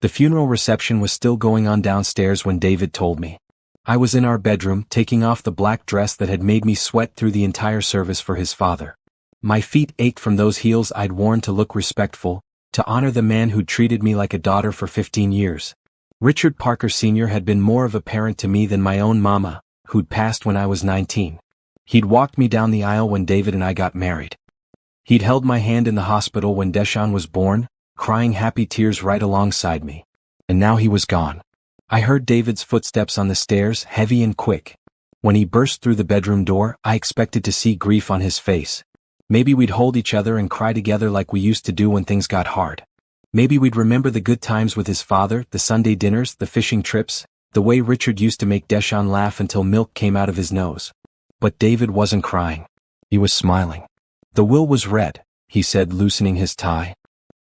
The funeral reception was still going on downstairs when David told me. I was in our bedroom, taking off the black dress that had made me sweat through the entire service for his father. My feet ached from those heels I'd worn to look respectful, to honor the man who'd treated me like a daughter for 15 years. Richard Parker Sr. had been more of a parent to me than my own mama, who'd passed when I was 19. He'd walked me down the aisle when David and I got married. He'd held my hand in the hospital when Deshaun was born, crying happy tears right alongside me. And now he was gone. I heard David's footsteps on the stairs, heavy and quick. When he burst through the bedroom door, I expected to see grief on his face. Maybe we'd hold each other and cry together like we used to do when things got hard. Maybe we'd remember the good times with his father, the Sunday dinners, the fishing trips, the way Richard used to make Deshaun laugh until milk came out of his nose. But David wasn't crying. He was smiling. The will was red, he said, loosening his tie.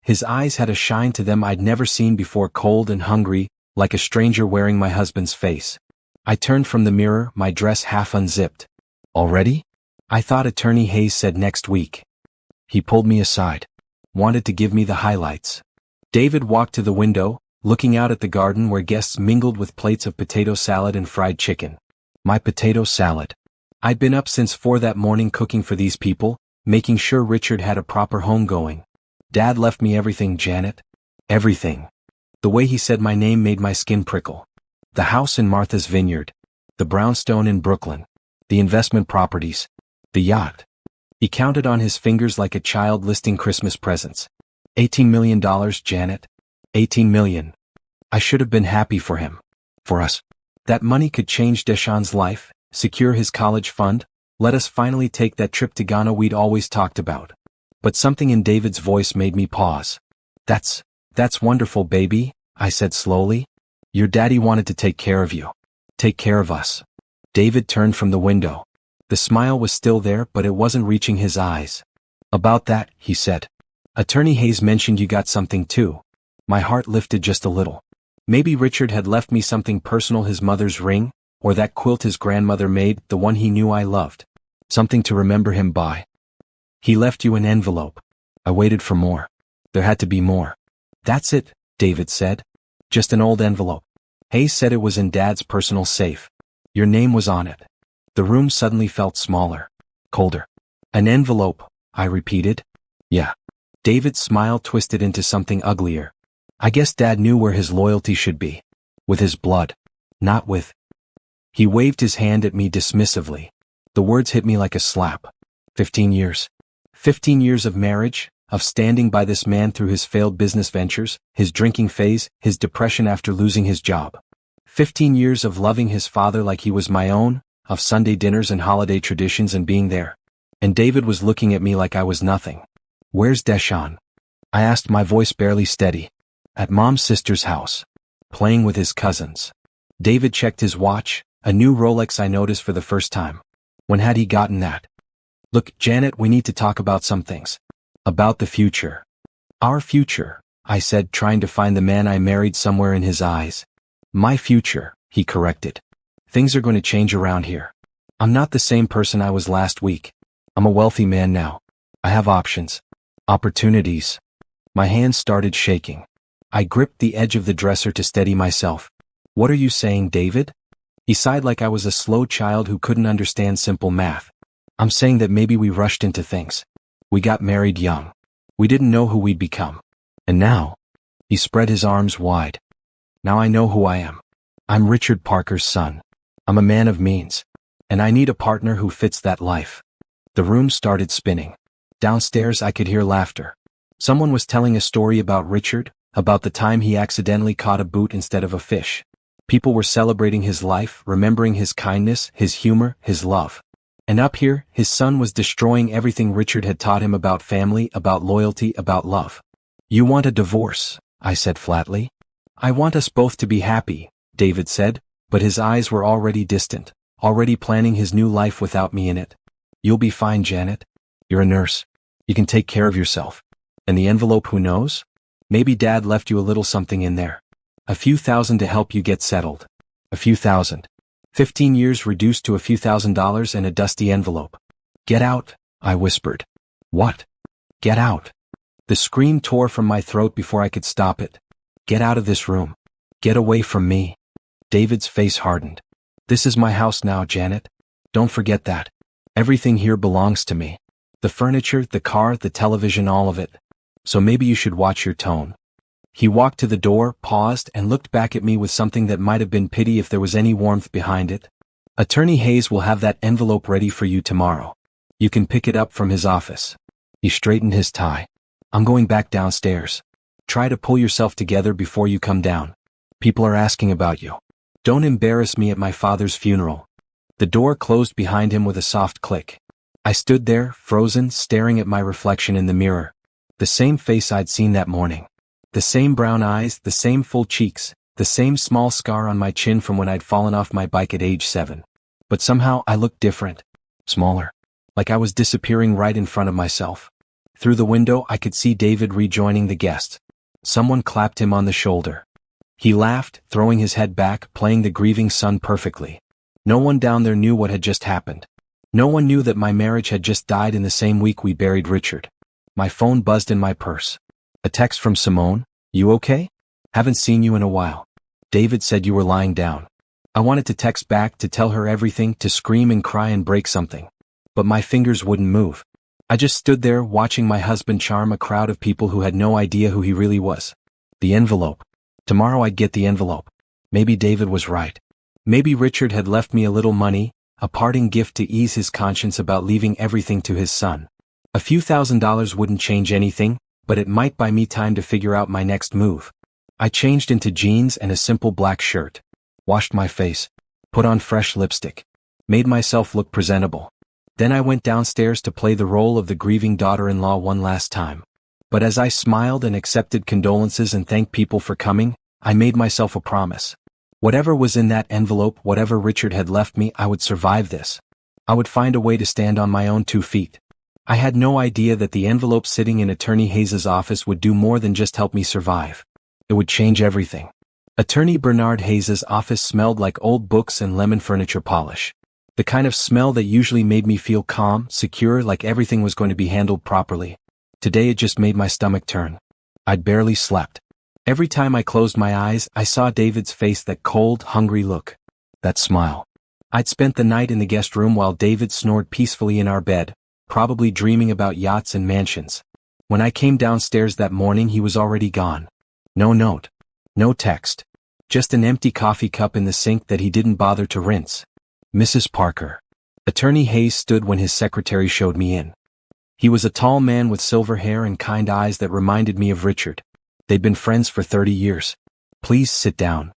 His eyes had a shine to them I'd never seen before, cold and hungry, like a stranger wearing my husband's face. I turned from the mirror, my dress half unzipped. Already? I thought Attorney Hayes said next week. He pulled me aside. Wanted to give me the highlights. David walked to the window, looking out at the garden where guests mingled with plates of potato salad and fried chicken. My potato salad. I'd been up since 4 that morning cooking for these people, making sure Richard had a proper homegoing. Dad left me everything, Janet. Everything. The way he said my name made my skin prickle. The house in Martha's Vineyard. The brownstone in Brooklyn. The investment properties. The yacht. He counted on his fingers like a child listing Christmas presents. $18 million, Janet. 18 million. I should have been happy for him. For us. That money could change Deshaun's life, secure his college fund, let us finally take that trip to Ghana we'd always talked about. But something in David's voice made me pause. That's wonderful, baby, I said slowly. Your daddy wanted to take care of you. Take care of us. David turned from the window. The smile was still there, but it wasn't reaching his eyes. About that, he said. Attorney Hayes mentioned you got something too. My heart lifted just a little. Maybe Richard had left me something personal, his mother's ring, or that quilt his grandmother made, the one he knew I loved. Something to remember him by. He left you an envelope. I waited for more. There had to be more. That's it, David said. Just an old envelope. Hayes said it was in Dad's personal safe. Your name was on it. The room suddenly felt smaller. Colder. An envelope, I repeated. Yeah. David's smile twisted into something uglier. I guess Dad knew where his loyalty should be. With his blood. Not with. He waved his hand at me dismissively. The words hit me like a slap. 15 years. 15 years of marriage, of standing by this man through his failed business ventures, his drinking phase, his depression after losing his job. 15 years of loving his father like he was my own, of Sunday dinners and holiday traditions and being there. And David was looking at me like I was nothing. Where's Deshaun? I asked, my voice barely steady. At Mom's sister's house. Playing with his cousins. David checked his watch, a new Rolex I noticed for the first time. When had he gotten that? Look, Janet, we need to talk about some things. About the future. Our future, I said, trying to find the man I married somewhere in his eyes. My future, he corrected. Things are going to change around here. I'm not the same person I was last week. I'm a wealthy man now. I have options. Opportunities. My hands started shaking. I gripped the edge of the dresser to steady myself. What are you saying, David? He sighed like I was a slow child who couldn't understand simple math. I'm saying that maybe we rushed into things. We got married young. We didn't know who we'd become. And now, he spread his arms wide. Now I know who I am. I'm Richard Parker's son. I'm a man of means. And I need a partner who fits that life. The room started spinning. Downstairs I could hear laughter. Someone was telling a story about Richard, about the time he accidentally caught a boot instead of a fish. People were celebrating his life, remembering his kindness, his humor, his love. And up here, his son was destroying everything Richard had taught him about family, about loyalty, about love. You want a divorce, I said flatly. I want us both to be happy, David said, but his eyes were already distant, already planning his new life without me in it. You'll be fine, Janet. You're a nurse. You can take care of yourself. And the envelope, who knows? Maybe Dad left you a little something in there. A few thousand to help you get settled. A few thousand. 15 years reduced to a few $1,000s and a dusty envelope. Get out, I whispered. What? Get out. The scream tore from my throat before I could stop it. Get out of this room. Get away from me. David's face hardened. This is my house now, Janet. Don't forget that. Everything here belongs to me. The furniture, the car, the television, all of it. So maybe you should watch your tone. He walked to the door, paused, and looked back at me with something that might have been pity if there was any warmth behind it. Attorney Hayes will have that envelope ready for you tomorrow. You can pick it up from his office. He straightened his tie. I'm going back downstairs. Try to pull yourself together before you come down. People are asking about you. Don't embarrass me at my father's funeral. The door closed behind him with a soft click. I stood there, frozen, staring at my reflection in the mirror. The same face I'd seen that morning. The same brown eyes, the same full cheeks, the same small scar on my chin from when I'd fallen off my bike at age 7. But somehow I looked different. Smaller. Like I was disappearing right in front of myself. Through the window I could see David rejoining the guests. Someone clapped him on the shoulder. He laughed, throwing his head back, playing the grieving son perfectly. No one down there knew what had just happened. No one knew that my marriage had just died in the same week we buried Richard. My phone buzzed in my purse. A text from Simone. You okay? Haven't seen you in a while. David said you were lying down. I wanted to text back to tell her everything, to scream and cry and break something. But my fingers wouldn't move. I just stood there watching my husband charm a crowd of people who had no idea who he really was. The envelope. Tomorrow I'd get the envelope. Maybe David was right. Maybe Richard had left me a little money, a parting gift to ease his conscience about leaving everything to his son. A few $1,000s wouldn't change anything, but it might buy me time to figure out my next move. I changed into jeans and a simple black shirt. Washed my face. Put on fresh lipstick. Made myself look presentable. Then I went downstairs to play the role of the grieving daughter-in-law one last time. But as I smiled and accepted condolences and thanked people for coming, I made myself a promise. Whatever was in that envelope, whatever Richard had left me, I would survive this. I would find a way to stand on my own 2 feet. I had no idea that the envelope sitting in Attorney Hayes' office would do more than just help me survive. It would change everything. Attorney Bernard Hayes' office smelled like old books and lemon furniture polish. The kind of smell that usually made me feel calm, secure, like everything was going to be handled properly. Today it just made my stomach turn. I'd barely slept. Every time I closed my eyes, I saw David's face, that cold, hungry look. That smile. I'd spent the night in the guest room while David snored peacefully in our bed, probably dreaming about yachts and mansions. When I came downstairs that morning, he was already gone. No note. No text. Just an empty coffee cup in the sink that he didn't bother to rinse. Mrs. Parker. Attorney Hayes stood when his secretary showed me in. He was a tall man with silver hair and kind eyes that reminded me of Richard. They'd been friends for 30 years. Please sit down.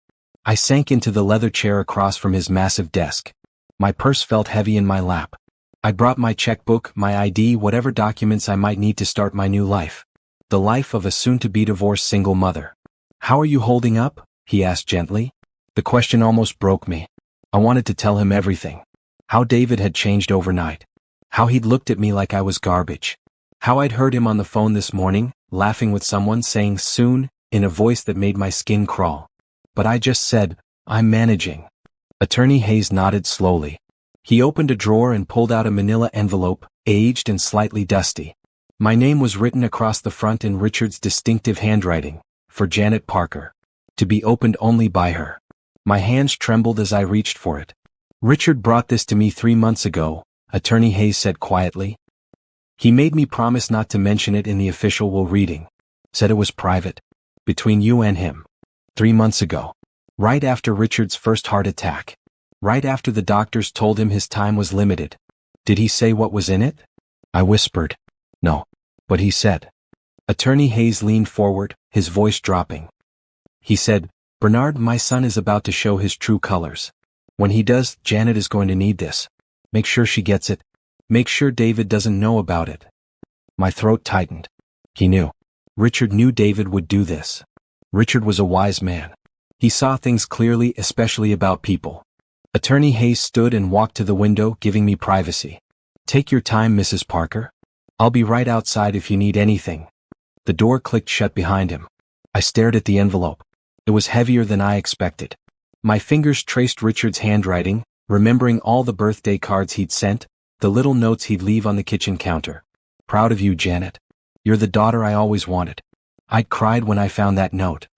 I sank into the leather chair across from his massive desk. My purse felt heavy in my lap. I brought my checkbook, my ID, whatever documents I might need to start my new life. The life of a soon-to-be divorced single mother. How are you holding up? He asked gently. The question almost broke me. I wanted to tell him everything. How David had changed overnight. How he'd looked at me like I was garbage. How I'd heard him on the phone this morning, laughing with someone, saying soon, in a voice that made my skin crawl. But I just said, I'm managing. Attorney Hayes nodded slowly. He opened a drawer and pulled out a manila envelope, aged and slightly dusty. My name was written across the front in Richard's distinctive handwriting, for Janet Parker. To be opened only by her. My hands trembled as I reached for it. Richard brought this to me 3 months ago, Attorney Hayes said quietly. He made me promise not to mention it in the official will reading. Said it was private. Between you and him. 3 months ago. Right after Richard's first heart attack. Right after the doctors told him his time was limited. Did he say what was in it? I whispered. No. But he said. Attorney Hayes leaned forward, his voice dropping. He said, Bernard, my son is about to show his true colors. When he does, Janet is going to need this. Make sure she gets it. Make sure David doesn't know about it. My throat tightened. He knew. Richard knew David would do this. Richard was a wise man. He saw things clearly, especially about people. Attorney Hayes stood and walked to the window, giving me privacy. Take your time, Mrs. Parker. I'll be right outside if you need anything. The door clicked shut behind him. I stared at the envelope. It was heavier than I expected. My fingers traced Richard's handwriting, remembering all the birthday cards he'd sent, the little notes he'd leave on the kitchen counter. Proud of you, Janet. You're the daughter I always wanted. I'd cried when I found that note.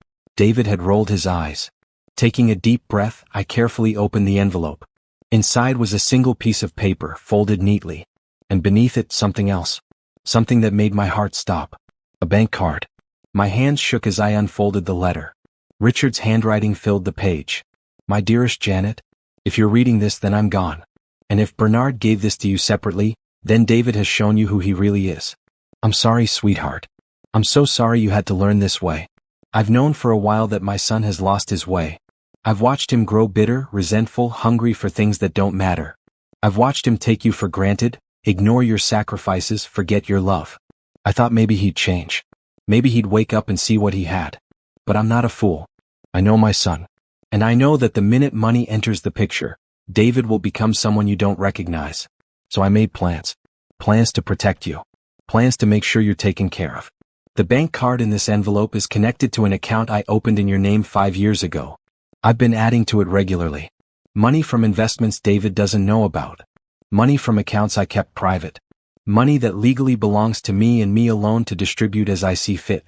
David had rolled his eyes. Taking a deep breath, I carefully opened the envelope. Inside was a single piece of paper, folded neatly. And beneath it, something else. Something that made my heart stop. A bank card. My hands shook as I unfolded the letter. Richard's handwriting filled the page. My dearest Janet, if you're reading this, then I'm gone. And if Bernard gave this to you separately, then David has shown you who he really is. I'm sorry, sweetheart. I'm so sorry you had to learn this way. I've known for a while that my son has lost his way. I've watched him grow bitter, resentful, hungry for things that don't matter. I've watched him take you for granted, ignore your sacrifices, forget your love. I thought maybe he'd change. Maybe he'd wake up and see what he had. But I'm not a fool. I know my son. And I know that the minute money enters the picture, David will become someone you don't recognize. So I made plans. Plans to protect you. Plans to make sure you're taken care of. The bank card in this envelope is connected to an account I opened in your name 5 years ago. I've been adding to it regularly. Money from investments David doesn't know about. Money from accounts I kept private. Money that legally belongs to me and me alone to distribute as I see fit.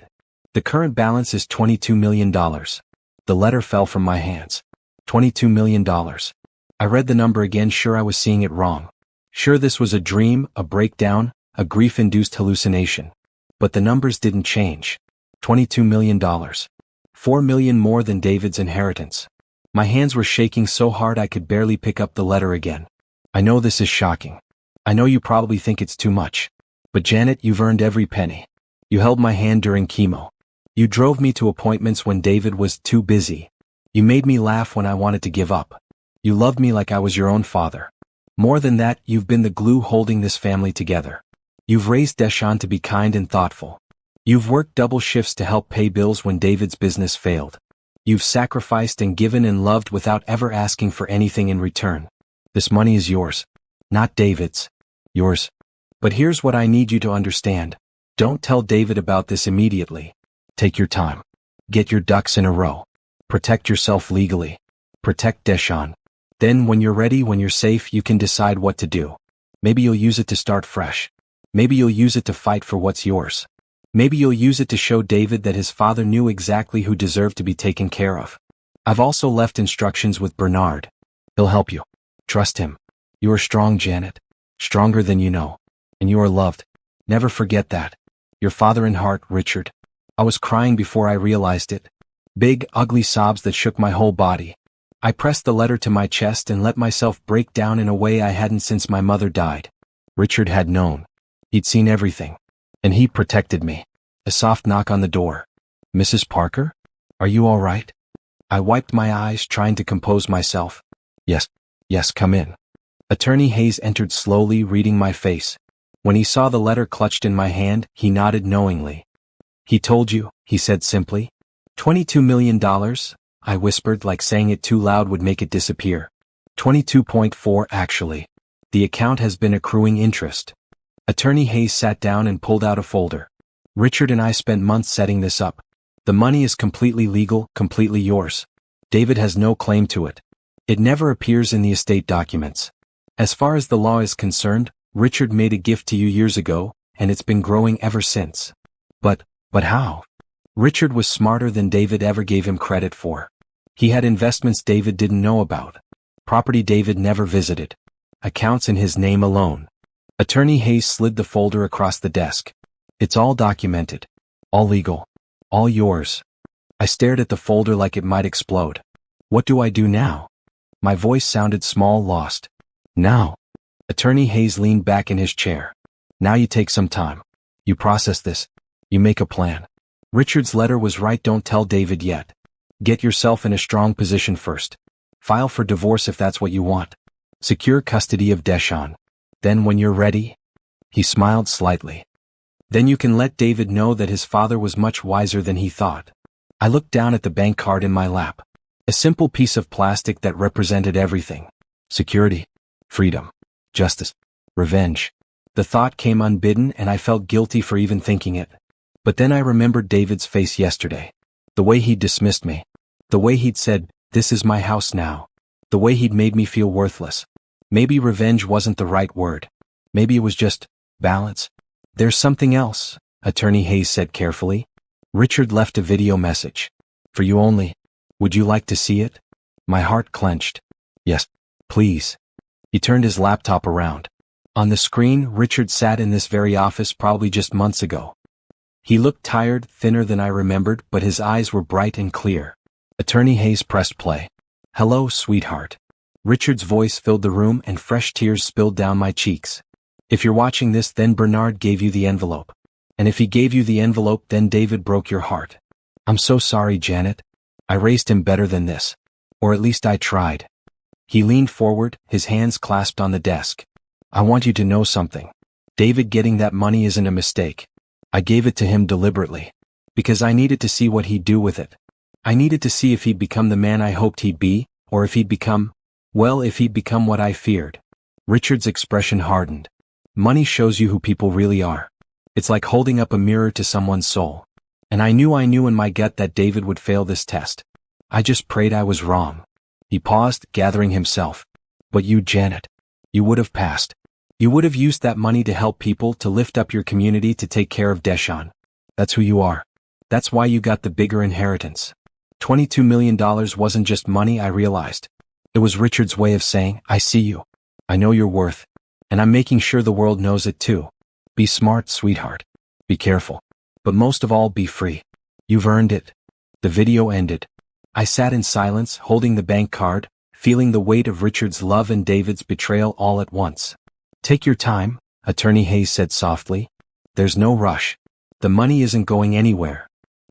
The current balance is $22 million. The letter fell from my hands. $22 million. I read the number again, sure I was seeing it wrong. Sure this was a dream, a breakdown, a grief-induced hallucination. But the numbers didn't change. $22 million. $4 million more than David's inheritance. My hands were shaking so hard I could barely pick up the letter again. I know this is shocking. I know you probably think it's too much. But Janet, you've earned every penny. You held my hand during chemo. You drove me to appointments when David was too busy. You made me laugh when I wanted to give up. You loved me like I was your own father. More than that, you've been the glue holding this family together. You've raised Deshaun to be kind and thoughtful. You've worked double shifts to help pay bills when David's business failed. You've sacrificed and given and loved without ever asking for anything in return. This money is yours. Not David's. Yours. But here's what I need you to understand. Don't tell David about this immediately. Take your time. Get your ducks in a row. Protect yourself legally. Protect Deshaun. Then when you're ready, when you're safe, you can decide what to do. Maybe you'll use it to start fresh. Maybe you'll use it to fight for what's yours. Maybe you'll use it to show David that his father knew exactly who deserved to be taken care of. I've also left instructions with Bernard. He'll help you. Trust him. You are strong, Janet. Stronger than you know. And you are loved. Never forget that. Your father in heart, Richard. I was crying before I realized it. Big, ugly sobs that shook my whole body. I pressed the letter to my chest and let myself break down in a way I hadn't since my mother died. Richard had known. He'd seen everything. And he protected me. A soft knock on the door. Mrs. Parker? Are you all right? I wiped my eyes, trying to compose myself. Yes, come in. Attorney Hayes entered slowly, reading my face. When he saw the letter clutched in my hand, he nodded knowingly. He told you, he said simply. $22 million, I whispered, like saying it too loud would make it disappear. 22.4 actually. The account has been accruing interest. Attorney Hayes sat down and pulled out a folder. Richard and I spent months setting this up. The money is completely legal, completely yours. David has no claim to it. It never appears in the estate documents. As far as the law is concerned, Richard made a gift to you years ago, and it's been growing ever since. But how? Richard was smarter than David ever gave him credit for. He had investments David didn't know about. Property David never visited. Accounts in his name alone. Attorney Hayes slid the folder across the desk. It's all documented. All legal. All yours. I stared at the folder like it might explode. What do I do now? My voice sounded small, lost. Now. Attorney Hayes leaned back in his chair. Now you take some time. You process this. You make a plan. Richard's letter was right, don't tell David yet. Get yourself in a strong position first. File for divorce if that's what you want. Secure custody of Deshaun. Then when you're ready, he smiled slightly. Then you can let David know that his father was much wiser than he thought. I looked down at the bank card in my lap. A simple piece of plastic that represented everything. Security. Freedom. Justice. Revenge. The thought came unbidden and I felt guilty for even thinking it. But then I remembered David's face yesterday. The way he'd dismissed me. The way he'd said, "This is my house now." The way he'd made me feel worthless. Maybe revenge wasn't the right word. Maybe it was just balance. There's something else, Attorney Hayes said carefully. Richard left a video message. For you only. Would you like to see it? My heart clenched. Yes, please. He turned his laptop around. On the screen, Richard sat in this very office probably just months ago. He looked tired, thinner than I remembered, but his eyes were bright and clear. Attorney Hayes pressed play. Hello, sweetheart. Richard's voice filled the room and fresh tears spilled down my cheeks. If you're watching this, then Bernard gave you the envelope. And if he gave you the envelope, then David broke your heart. I'm so sorry, Janet. I raised him better than this. Or at least I tried. He leaned forward, his hands clasped on the desk. I want you to know something. David getting that money isn't a mistake. I gave it to him deliberately. Because I needed to see what he'd do with it. I needed to see if he'd become the man I hoped he'd be, or if he'd become, well, if he'd become what I feared. Richard's expression hardened. Money shows you who people really are. It's like holding up a mirror to someone's soul. And I knew in my gut that David would fail this test. I just prayed I was wrong. He paused, gathering himself. But you, Janet, you would have passed. You would have used that money to help people, to lift up your community, to take care of Deshaun. That's who you are. That's why you got the bigger inheritance. $22 million wasn't just money, I realized. It was Richard's way of saying, I see you. I know your worth. And I'm making sure the world knows it too. Be smart, sweetheart. Be careful. But most of all, be free. You've earned it. The video ended. I sat in silence, holding the bank card, feeling the weight of Richard's love and David's betrayal all at once. Take your time, Attorney Hayes said softly. There's no rush. The money isn't going anywhere.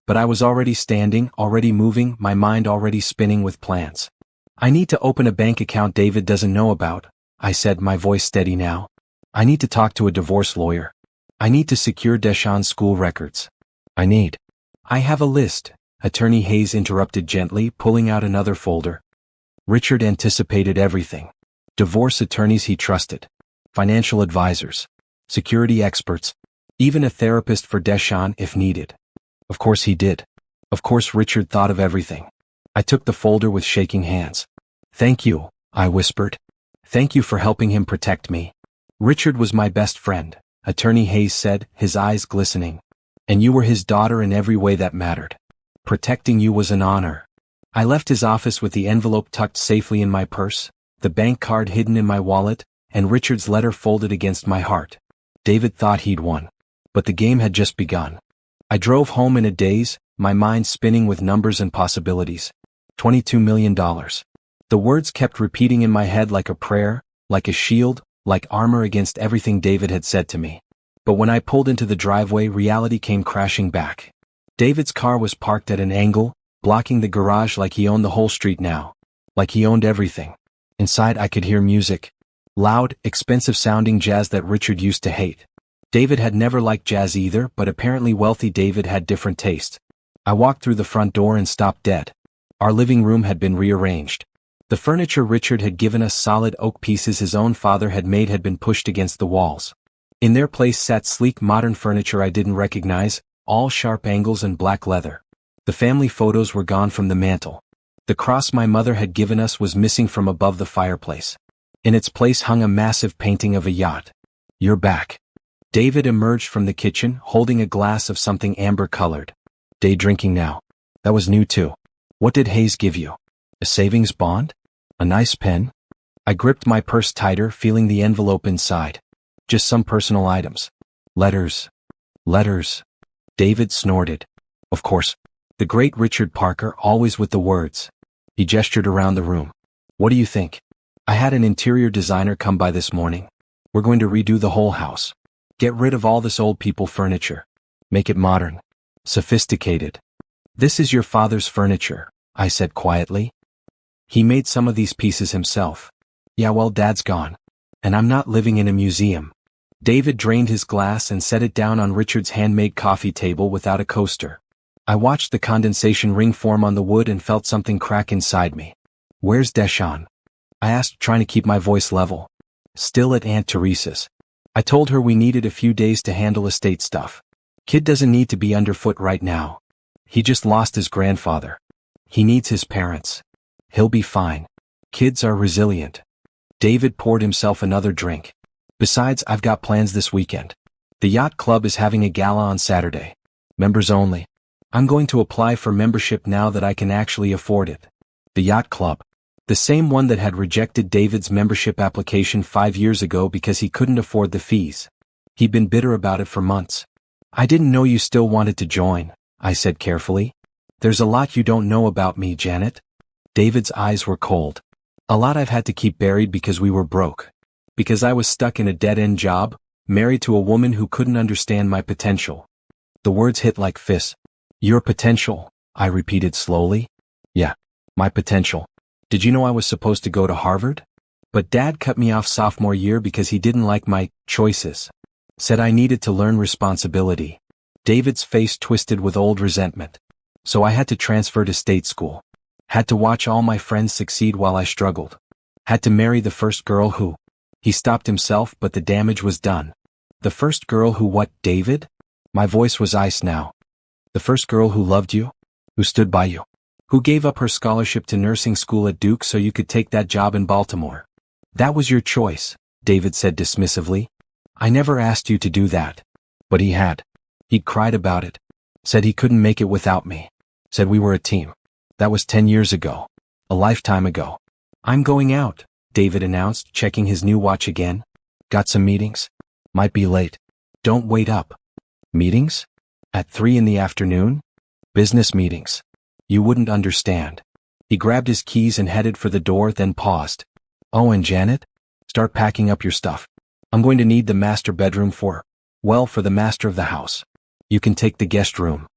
But I was already standing, already moving, my mind already spinning with plans. I need to open a bank account David doesn't know about, I said, my voice steady now. I need to talk to a divorce lawyer. I need to secure Deshaun's school records. I have a list, Attorney Hayes interrupted gently, pulling out another folder. Richard anticipated everything. Divorce attorneys he trusted. Financial advisors. Security experts. Even a therapist for Deshaun if needed. Of course he did. Of course Richard thought of everything. I took the folder with shaking hands. Thank you, I whispered. Thank you for helping him protect me. Richard was my best friend, Attorney Hayes said, his eyes glistening. And you were his daughter in every way that mattered. Protecting you was an honor. I left his office with the envelope tucked safely in my purse, the bank card hidden in my wallet, and Richard's letter folded against my heart. David thought he'd won. But the game had just begun. I drove home in a daze, my mind spinning with numbers and possibilities. $22 million. The words kept repeating in my head like a prayer, like a shield, like armor against everything David had said to me. But when I pulled into the driveway, reality came crashing back. David's car was parked at an angle, blocking the garage like he owned the whole street now. Like he owned everything. Inside I could hear music. Loud, expensive-sounding jazz that Richard used to hate. David had never liked jazz either, but apparently wealthy David had different taste. I walked through the front door and stopped dead. Our living room had been rearranged. The furniture Richard had given us, solid oak pieces his own father had made, had been pushed against the walls. In their place sat sleek modern furniture I didn't recognize, all sharp angles and black leather. The family photos were gone from the mantel. The cross my mother had given us was missing from above the fireplace. In its place hung a massive painting of a yacht. You're back. David emerged from the kitchen, holding a glass of something amber-colored. Day drinking now. That was new too. What did Hayes give you? A savings bond? A nice pen? I gripped my purse tighter, feeling the envelope inside. Just some personal items. Letters. David snorted. Of course. The great Richard Parker, always with the words. He gestured around the room. What do you think? I had an interior designer come by this morning. We're going to redo the whole house. Get rid of all this old people furniture. Make it modern. Sophisticated. This is your father's furniture, I said quietly. He made some of these pieces himself. Yeah, well, Dad's gone. And I'm not living in a museum. David drained his glass and set it down on Richard's handmade coffee table without a coaster. I watched the condensation ring form on the wood and felt something crack inside me. Where's Deshaun? I asked, trying to keep my voice level. Still at Aunt Teresa's. I told her we needed a few days to handle estate stuff. Kid doesn't need to be underfoot right now. He just lost his grandfather. He needs his parents. He'll be fine. Kids are resilient. David poured himself another drink. Besides, I've got plans this weekend. The yacht club is having a gala on Saturday. Members only. I'm going to apply for membership now that I can actually afford it. The yacht club. The same one that had rejected David's membership application 5 years ago because he couldn't afford the fees. He'd been bitter about it for months. I didn't know you still wanted to join, I said carefully. There's a lot you don't know about me, Janet. David's eyes were cold. A lot I've had to keep buried because we were broke. Because I was stuck in a dead-end job, married to a woman who couldn't understand my potential. The words hit like fists. Your potential, I repeated slowly. Yeah, my potential. Did you know I was supposed to go to Harvard? But Dad cut me off sophomore year because he didn't like my choices. Said I needed to learn responsibility. David's face twisted with old resentment. So I had to transfer to state school. Had to watch all my friends succeed while I struggled. Had to marry the first girl who... He stopped himself, but the damage was done. The first girl who what, David? My voice was ice now. The first girl who loved you? Who stood by you? Who gave up her scholarship to nursing school at Duke so you could take that job in Baltimore? That was your choice, David said dismissively. I never asked you to do that. But he had. He'd cried about it. Said he couldn't make it without me. Said we were a team. That was 10 years ago. A lifetime ago. I'm going out, David announced, checking his new watch again. Got some meetings? Might be late. Don't wait up. Meetings? At 3 in the afternoon? Business meetings. You wouldn't understand. He grabbed his keys and headed for the door, then paused. Oh, and Janet? Start packing up your stuff. I'm going to need the master bedroom for the master of the house. You can take the guest room.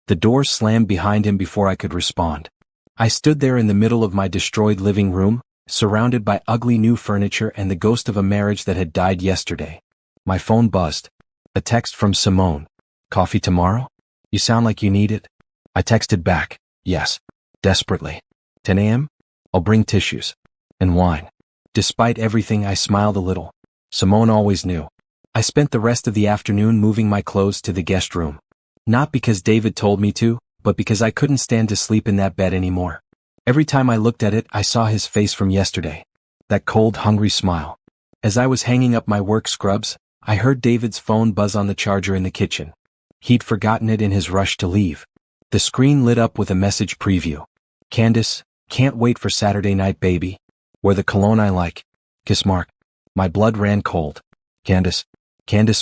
The door slammed behind him before I could respond. I stood there in the middle of my destroyed living room, surrounded by ugly new furniture and the ghost of a marriage that had died yesterday. My phone buzzed. A text from Simone. Coffee tomorrow? You sound like you need it. I texted back. Yes. Desperately. 10 a.m.? I'll bring tissues. And wine. Despite everything, I smiled a little. Simone always knew. I spent the rest of the afternoon moving my clothes to the guest room. Not because David told me to, but because I couldn't stand to sleep in that bed anymore. Every time I looked at it, I saw his face from yesterday. That cold, hungry smile. As I was hanging up my work scrubs, I heard David's phone buzz on the charger in the kitchen. He'd forgotten it in his rush to leave. The screen lit up with a message preview. Candace, can't wait for Saturday night, baby. Wear the cologne I like. Kiss mark. My blood ran cold. Candace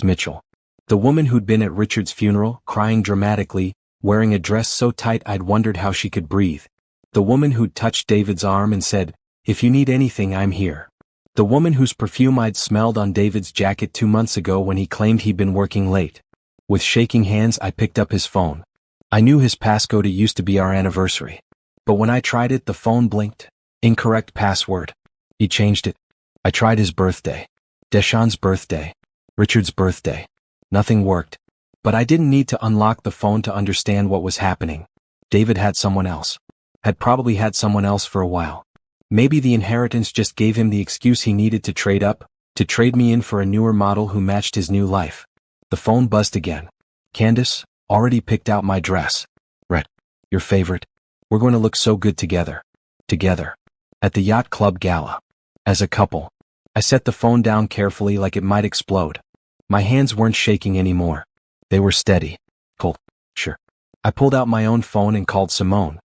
Mitchell. The woman who'd been at Richard's funeral, crying dramatically, wearing a dress so tight I'd wondered how she could breathe. The woman who'd touched David's arm and said, if you need anything, I'm here. The woman whose perfume I'd smelled on David's jacket 2 months ago when he claimed he'd been working late. With shaking hands, I picked up his phone. I knew his passcode. It used to be our anniversary. But when I tried it, the phone blinked. Incorrect password. He changed it. I tried his birthday. Deshawn's birthday. Richard's birthday. Nothing worked. But I didn't need to unlock the phone to understand what was happening. David had someone else. Had probably had someone else for a while. Maybe the inheritance just gave him the excuse he needed to trade up, to trade me in for a newer model who matched his new life. The phone buzzed again. Candace, already picked out my dress. Rhett, your favorite. We're going to look so good together. Together. At the yacht club gala. As a couple. I set the phone down carefully like it might explode. My hands weren't shaking anymore. They were steady. Cold. Sure. I pulled out my own phone and called Simone.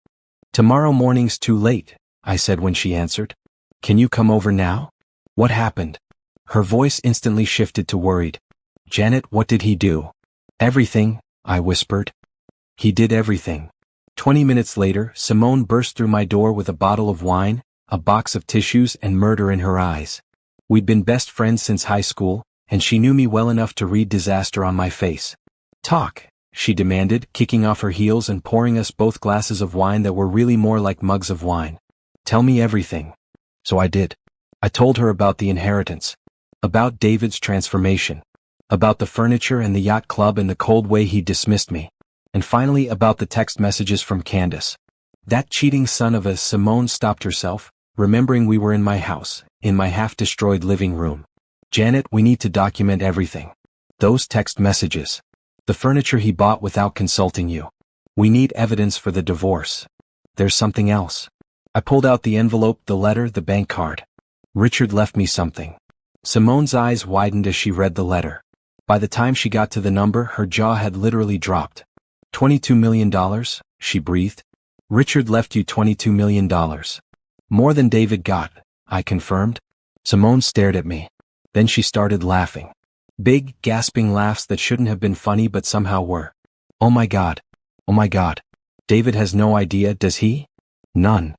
Tomorrow morning's too late, I said when she answered. Can you come over now? What happened? Her voice instantly shifted to worried. Janet, what did he do? Everything, I whispered. He did everything. 20 minutes later, Simone burst through my door with a bottle of wine, a box of tissues, and murder in her eyes. We'd been best friends since high school, and she knew me well enough to read disaster on my face. Talk, she demanded, kicking off her heels and pouring us both glasses of wine that were really more like mugs of wine. Tell me everything. So I did. I told her about the inheritance. About David's transformation. About the furniture and the yacht club and the cold way he dismissed me. And finally about the text messages from Candace. That cheating son of a... Simone stopped herself, remembering we were in my house, in my half-destroyed living room. Janet, we need to document everything. Those text messages. The furniture he bought without consulting you. We need evidence for the divorce. There's something else. I pulled out the envelope, the letter, the bank card. Richard left me something. Simone's eyes widened as she read the letter. By the time she got to the number, her jaw had literally dropped. $22 million, she breathed. Richard left you $22 million. More than David got, I confirmed. Simone stared at me. Then she started laughing. Big, gasping laughs that shouldn't have been funny but somehow were. Oh my God. Oh my God. David has no idea, does he? None.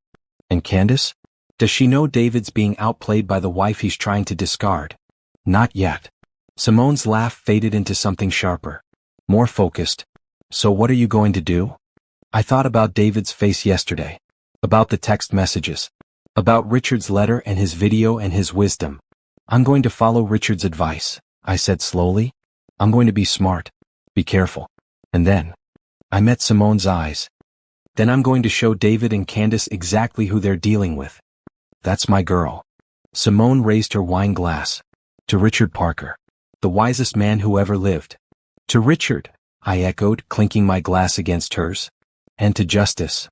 And Candace? Does she know David's being outplayed by the wife he's trying to discard? Not yet. Simone's laugh faded into something sharper. More focused. So what are you going to do? I thought about David's face yesterday. About the text messages. About Richard's letter and his video and his wisdom. I'm going to follow Richard's advice, I said slowly. I'm going to be smart. Be careful. And then. I met Simone's eyes. Then I'm going to show David and Candace exactly who they're dealing with. That's my girl. Simone raised her wine glass. To Richard Parker. The wisest man who ever lived. To Richard, I echoed, clinking my glass against hers. And to Justice.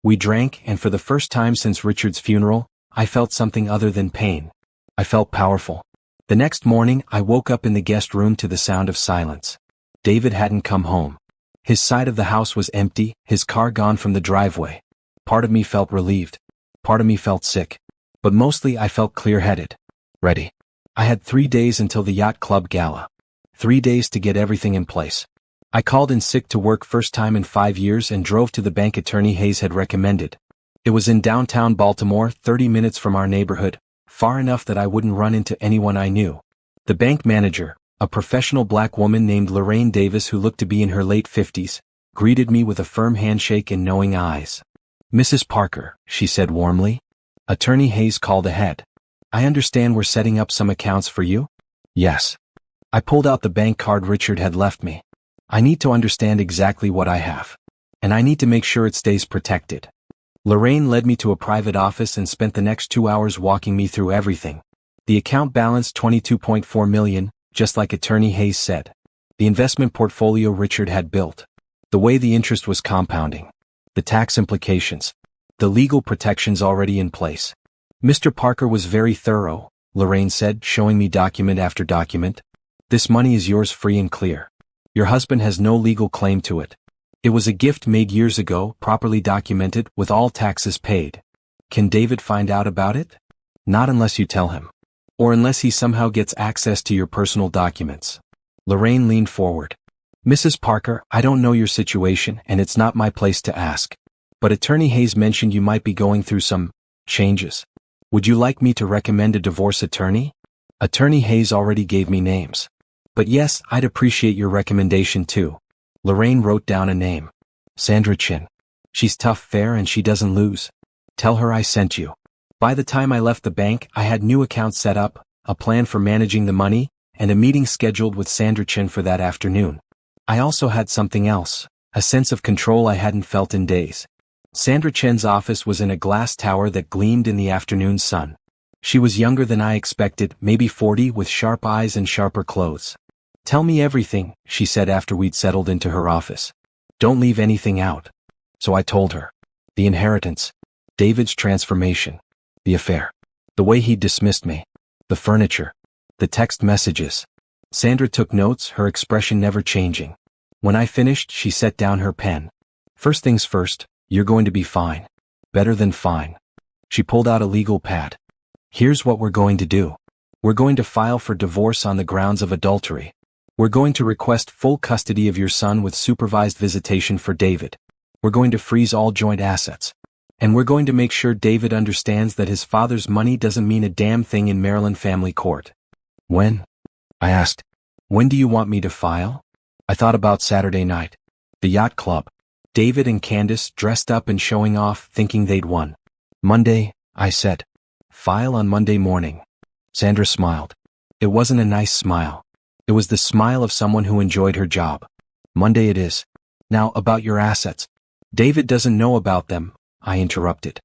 We drank, and for the first time since Richard's funeral, I felt something other than pain. I felt powerful. The next morning, I woke up in the guest room to the sound of silence. David hadn't come home. His side of the house was empty, his car gone from the driveway. Part of me felt relieved. Part of me felt sick. But mostly I felt clear-headed. Ready. I had 3 days until the yacht club gala. 3 days to get everything in place. I called in sick to work first time in 5 years and drove to the bank attorney Hayes had recommended. It was in downtown Baltimore, 30 minutes from our neighborhood, far enough that I wouldn't run into anyone I knew. The bank manager, a professional black woman named Lorraine Davis who looked to be in her late 50s, greeted me with a firm handshake and knowing eyes. Mrs. Parker, she said warmly. Attorney Hayes called ahead. I understand we're setting up some accounts for you? Yes. I pulled out the bank card Richard had left me. I need to understand exactly what I have. And I need to make sure it stays protected. Lorraine led me to a private office and spent the next 2 hours walking me through everything. The account balanced $22.4 million, just like Attorney Hayes said. The investment portfolio Richard had built. The way the interest was compounding. The tax implications. The legal protections already in place. Mr. Parker was very thorough, Lorraine said, showing me document after document. This money is yours free and clear. Your husband has no legal claim to it. It was a gift made years ago, properly documented, with all taxes paid. Can David find out about it? Not unless you tell him. Or unless he somehow gets access to your personal documents. Lorraine leaned forward. Mrs. Parker, I don't know your situation and it's not my place to ask. But Attorney Hayes mentioned you might be going through some changes. Would you like me to recommend a divorce attorney? Attorney Hayes already gave me names. But yes, I'd appreciate your recommendation too. Lorraine wrote down a name. Sandra Chin. She's tough, fair, and she doesn't lose. Tell her I sent you. By the time I left the bank, I had new accounts set up, a plan for managing the money, and a meeting scheduled with Sandra Chin for that afternoon. I also had something else, a sense of control I hadn't felt in days. Sandra Chin's office was in a glass tower that gleamed in the afternoon sun. She was younger than I expected, maybe 40, with sharp eyes and sharper clothes. Tell me everything, she said after we'd settled into her office. Don't leave anything out. So I told her. The inheritance. David's transformation. The affair. The way he dismissed me. The furniture. The text messages. Sandra took notes, her expression never changing. When I finished, she set down her pen. First things first, you're going to be fine. Better than fine. She pulled out a legal pad. Here's what we're going to do. We're going to file for divorce on the grounds of adultery. We're going to request full custody of your son with supervised visitation for David. We're going to freeze all joint assets. And we're going to make sure David understands that his father's money doesn't mean a damn thing in Maryland family court. When? I asked. When do you want me to file? I thought about Saturday night. The yacht club. David and Candace dressed up and showing off, thinking they'd won. Monday, I said. File on Monday morning. Sandra smiled. It wasn't a nice smile. It was the smile of someone who enjoyed her job. Monday it is. Now about your assets. David doesn't know about them, I interrupted.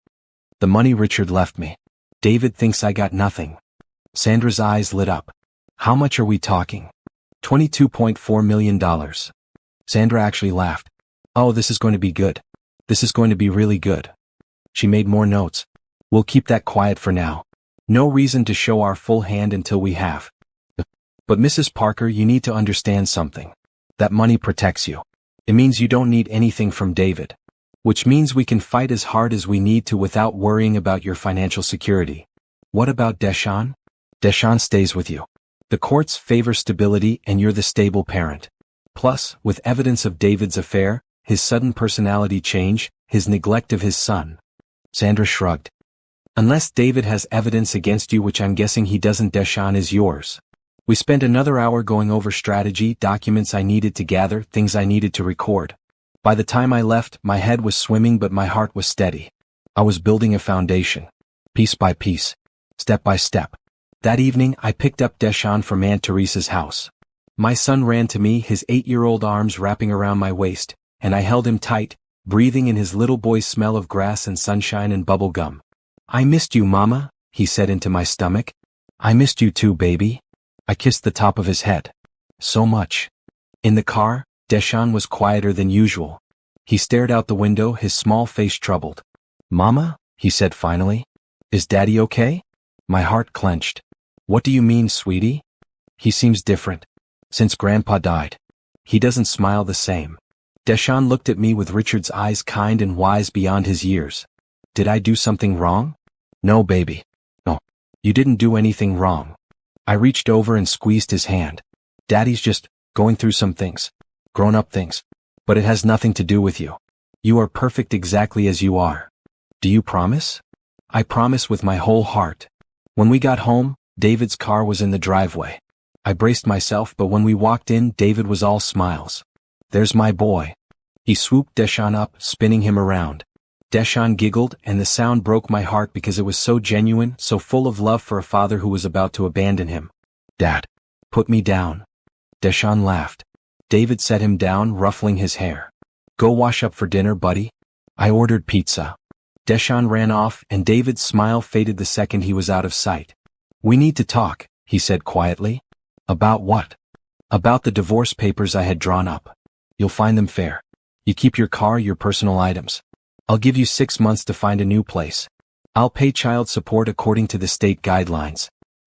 The money Richard left me. David thinks I got nothing. Sandra's eyes lit up. How much are we talking? $22.4 million. Sandra actually laughed. Oh, this is going to be good. This is going to be really good. She made more notes. We'll keep that quiet for now. No reason to show our full hand until we have. But Mrs. Parker, you need to understand something. That money protects you. It means you don't need anything from David. Which means we can fight as hard as we need to without worrying about your financial security. What about Deshaun? Deshaun stays with you. The courts favor stability and you're the stable parent. Plus, with evidence of David's affair, his sudden personality change, his neglect of his son. Sandra shrugged. Unless David has evidence against you, which I'm guessing he doesn't, Deshaun is yours. We spent another hour going over strategy, documents I needed to gather, things I needed to record. By the time I left, my head was swimming but my heart was steady. I was building a foundation. Piece by piece. Step by step. That evening, I picked up Deshaun from Aunt Teresa's house. My son ran to me, his 8-year-old arms wrapping around my waist, and I held him tight, breathing in his little boy's smell of grass and sunshine and bubble gum. I missed you, Mama, he said into my stomach. I missed you too, baby. I kissed the top of his head. So much. In the car, Deshaun was quieter than usual. He stared out the window, his small face troubled. Mama, he said finally. Is Daddy okay? My heart clenched. What do you mean, sweetie? He seems different. Since Grandpa died. He doesn't smile the same. Deshaun looked at me with Richard's eyes, kind and wise beyond his years. Did I do something wrong? No, baby. No. You didn't do anything wrong. I reached over and squeezed his hand. Daddy's just going through some things. Grown-up things. But it has nothing to do with you. You are perfect exactly as you are. Do you promise? I promise with my whole heart. When we got home, David's car was in the driveway. I braced myself, but when we walked in, David was all smiles. There's my boy. He swooped Deshaun up, spinning him around. Deshaun giggled, and the sound broke my heart because it was so genuine, so full of love for a father who was about to abandon him. Dad. Put me down. Deshaun laughed. David set him down, ruffling his hair. Go wash up for dinner, buddy. I ordered pizza. Deshaun ran off, and David's smile faded the second he was out of sight. We need to talk, he said quietly. About what? About the divorce papers I had drawn up. You'll find them fair. You keep your car, your personal items. I'll give you 6 months to find a new place. I'll pay child support according to the state guidelines.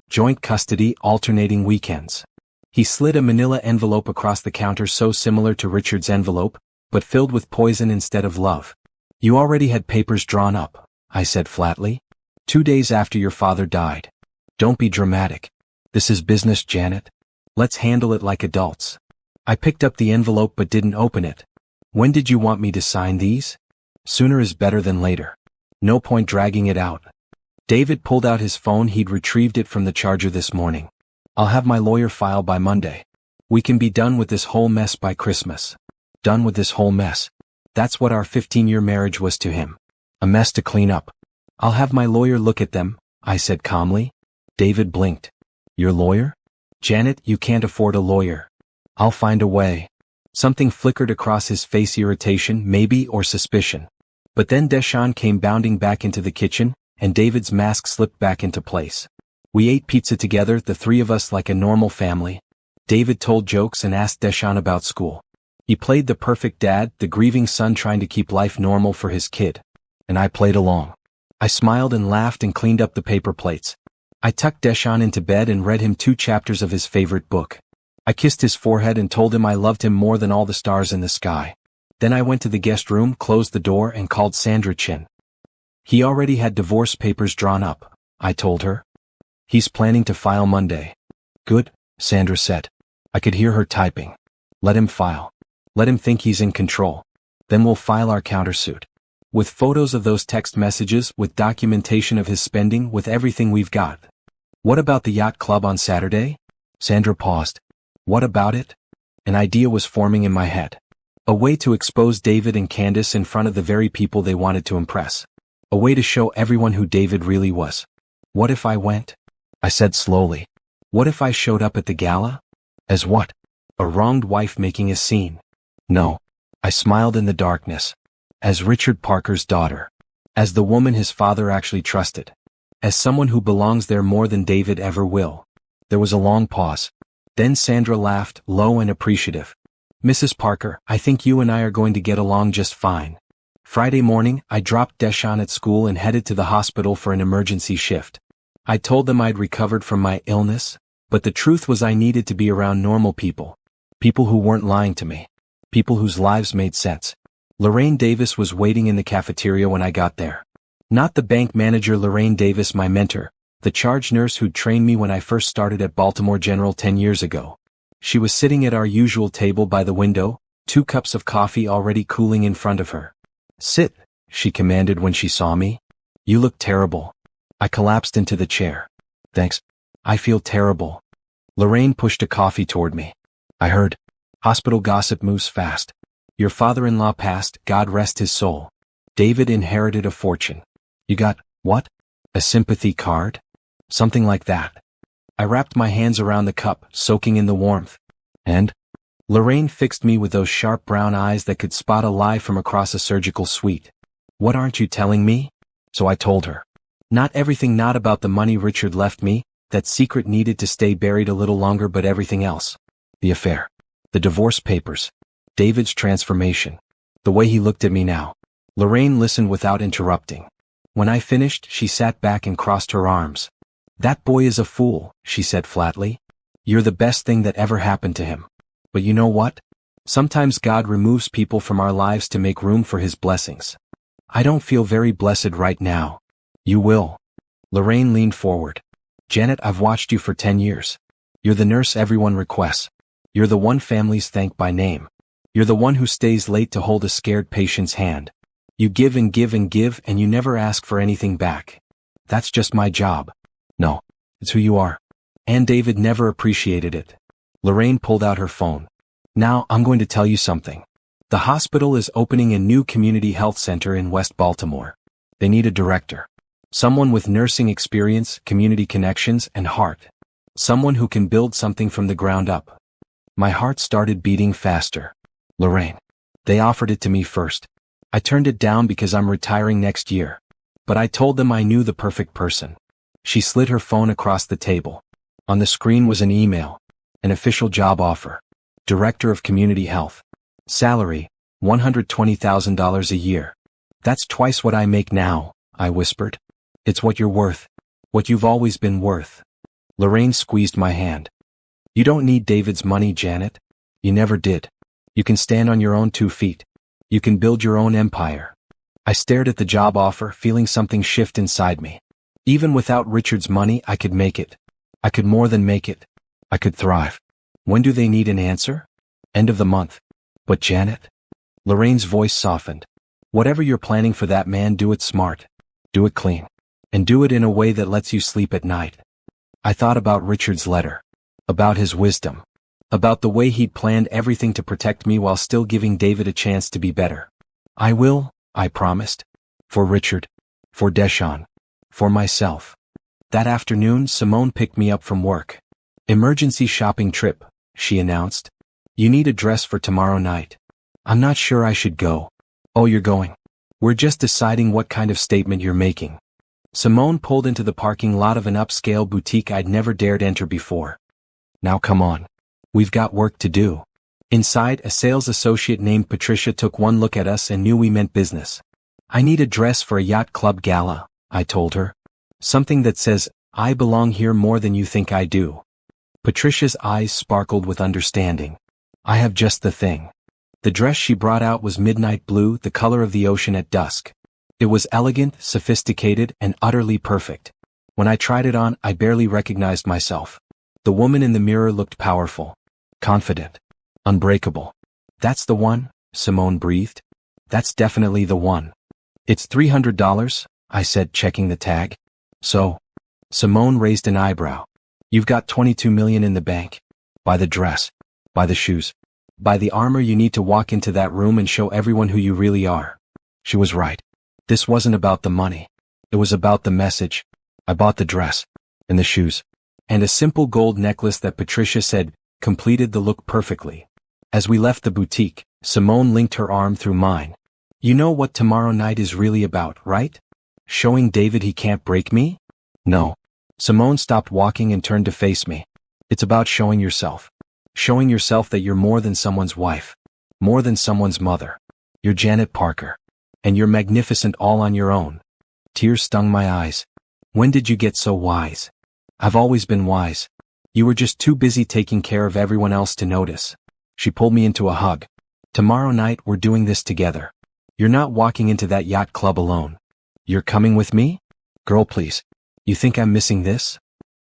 Joint custody, alternating weekends. He slid a manila envelope across the counter, so similar to Richard's envelope, but filled with poison instead of love. You already had papers drawn up, I said flatly. 2 days after your father died. Don't be dramatic. This is business, Janet. Let's handle it like adults. I picked up the envelope but didn't open it. When did you want me to sign these? Sooner is better than later. No point dragging it out. David pulled out his phone. He'd retrieved it from the charger this morning. I'll have my lawyer file by Monday. We can be done with this whole mess by Christmas. Done with this whole mess. That's what our 15-year marriage was to him. A mess to clean up. I'll have my lawyer look at them, I said calmly. David blinked. Your lawyer? Janet, you can't afford a lawyer. I'll find a way. Something flickered across his face, irritation, maybe, or suspicion. But then Deshaun came bounding back into the kitchen, and David's mask slipped back into place. We ate pizza together, the three of us, like a normal family. David told jokes and asked Deshaun about school. He played the perfect dad, the grieving son trying to keep life normal for his kid. And I played along. I smiled and laughed and cleaned up the paper plates. I tucked Deshaun into bed and read him 2 chapters of his favorite book. I kissed his forehead and told him I loved him more than all the stars in the sky. Then I went to the guest room, closed the door, and called Sandra Chin. He already had divorce papers drawn up, I told her. He's planning to file Monday. Good, Sandra said. I could hear her typing. Let him file. Let him think he's in control. Then we'll file our countersuit. With photos of those text messages, with documentation of his spending, with everything we've got. What about the yacht club on Saturday? Sandra paused. What about it? An idea was forming in my head. A way to expose David and Candace in front of the very people they wanted to impress. A way to show everyone who David really was. What if I went? I said slowly. What if I showed up at the gala? As what? A wronged wife making a scene. No. I smiled in the darkness. As Richard Parker's daughter. As the woman his father actually trusted. As someone who belongs there more than David ever will. There was a long pause. Then Sandra laughed, low and appreciative. Mrs. Parker, I think you and I are going to get along just fine. Friday morning, I dropped Deshaun at school and headed to the hospital for an emergency shift. I told them I'd recovered from my illness, but the truth was I needed to be around normal people. People who weren't lying to me. People whose lives made sense. Lorraine Davis was waiting in the cafeteria when I got there. Not the bank manager Lorraine Davis, my mentor, the charge nurse who'd trained me when I first started at Baltimore General 10 years ago. She was sitting at our usual table by the window, 2 cups of coffee already cooling in front of her. "Sit," she commanded when she saw me. "You look terrible." I collapsed into the chair. "Thanks. I feel terrible." Lorraine pushed a coffee toward me. "I heard. Hospital gossip moves fast. Your father-in-law passed, God rest his soul. David inherited a fortune. You got, what? A sympathy card? Something like that." I wrapped my hands around the cup, soaking in the warmth. "And?" Lorraine fixed me with those sharp brown eyes that could spot a lie from across a surgical suite. "What aren't you telling me?" So I told her. Not everything, not about the money Richard left me, that secret needed to stay buried a little longer, but everything else. The affair. The divorce papers. David's transformation. The way he looked at me now. Lorraine listened without interrupting. When I finished, she sat back and crossed her arms. "That boy is a fool," she said flatly. "You're the best thing that ever happened to him. But you know what? Sometimes God removes people from our lives to make room for his blessings. I don't feel very blessed right now." "You will." Lorraine leaned forward. "Janet, I've watched you for 10 years. You're the nurse everyone requests. You're the one families thank by name. You're the one who stays late to hold a scared patient's hand. You give and give and give, and you never ask for anything back. That's just my job." "No, it's who you are." And David never appreciated it. Lorraine pulled out her phone. "Now, I'm going to tell you something. The hospital is opening a new community health center in West Baltimore. They need a director. Someone with nursing experience, community connections, and heart. Someone who can build something from the ground up." My heart started beating faster. "Lorraine. They offered it to me first. I turned it down because I'm retiring next year. But I told them I knew the perfect person." She slid her phone across the table. On the screen was an email. An official job offer. Director of Community Health. Salary, $120,000 a year. "That's twice what I make now," I whispered. "It's what you're worth. What you've always been worth." Lorraine squeezed my hand. "You don't need David's money, Janet. You never did. You can stand on your own 2 feet. You can build your own empire." I stared at the job offer, feeling something shift inside me. Even without Richard's money, I could make it. I could more than make it. I could thrive. "When do they need an answer?" "End of the month." "But Janet?" Lorraine's voice softened. "Whatever you're planning for that man, do it smart. Do it clean. And do it in a way that lets you sleep at night." I thought about Richard's letter. About his wisdom. About the way he'd planned everything to protect me while still giving David a chance to be better. "I will," I promised. "For Richard. For Deshawn. For myself." That afternoon, Simone picked me up from work. "Emergency shopping trip," she announced. "You need a dress for tomorrow night." "I'm not sure I should go." "Oh, you're going. We're just deciding what kind of statement you're making." Simone pulled into the parking lot of an upscale boutique I'd never dared enter before. "Now come on. We've got work to do." Inside, a sales associate named Patricia took one look at us and knew we meant business. "I need a dress for a yacht club gala," I told her. "Something that says, 'I belong here more than you think I do.'" Patricia's eyes sparkled with understanding. "I have just the thing." The dress she brought out was midnight blue, the color of the ocean at dusk. It was elegant, sophisticated, and utterly perfect. When I tried it on, I barely recognized myself. The woman in the mirror looked powerful. Confident. Unbreakable. "That's the one," Simone breathed. "That's definitely the one." "It's $300, I said, checking the tag. "So?" Simone raised an eyebrow. "You've got $22 million in the bank. Buy the dress. Buy the shoes. Buy the armor you need to walk into that room and show everyone who you really are." She was right. This wasn't about the money. It was about the message. I bought the dress. And the shoes. And a simple gold necklace that Patricia said completed the look perfectly. As we left the boutique, Simone linked her arm through mine. "You know what tomorrow night is really about, right? Showing David he can't break me?" "No." Simone stopped walking and turned to face me. "It's about showing yourself. Showing yourself that you're more than someone's wife. More than someone's mother. You're Janet Parker. And you're magnificent all on your own." Tears stung my eyes. "When did you get so wise?" "I've always been wise. You were just too busy taking care of everyone else to notice." She pulled me into a hug. Tomorrow night we're doing this together. You're not walking into that yacht club alone. You're coming with me? Girl, please. You think I'm missing this?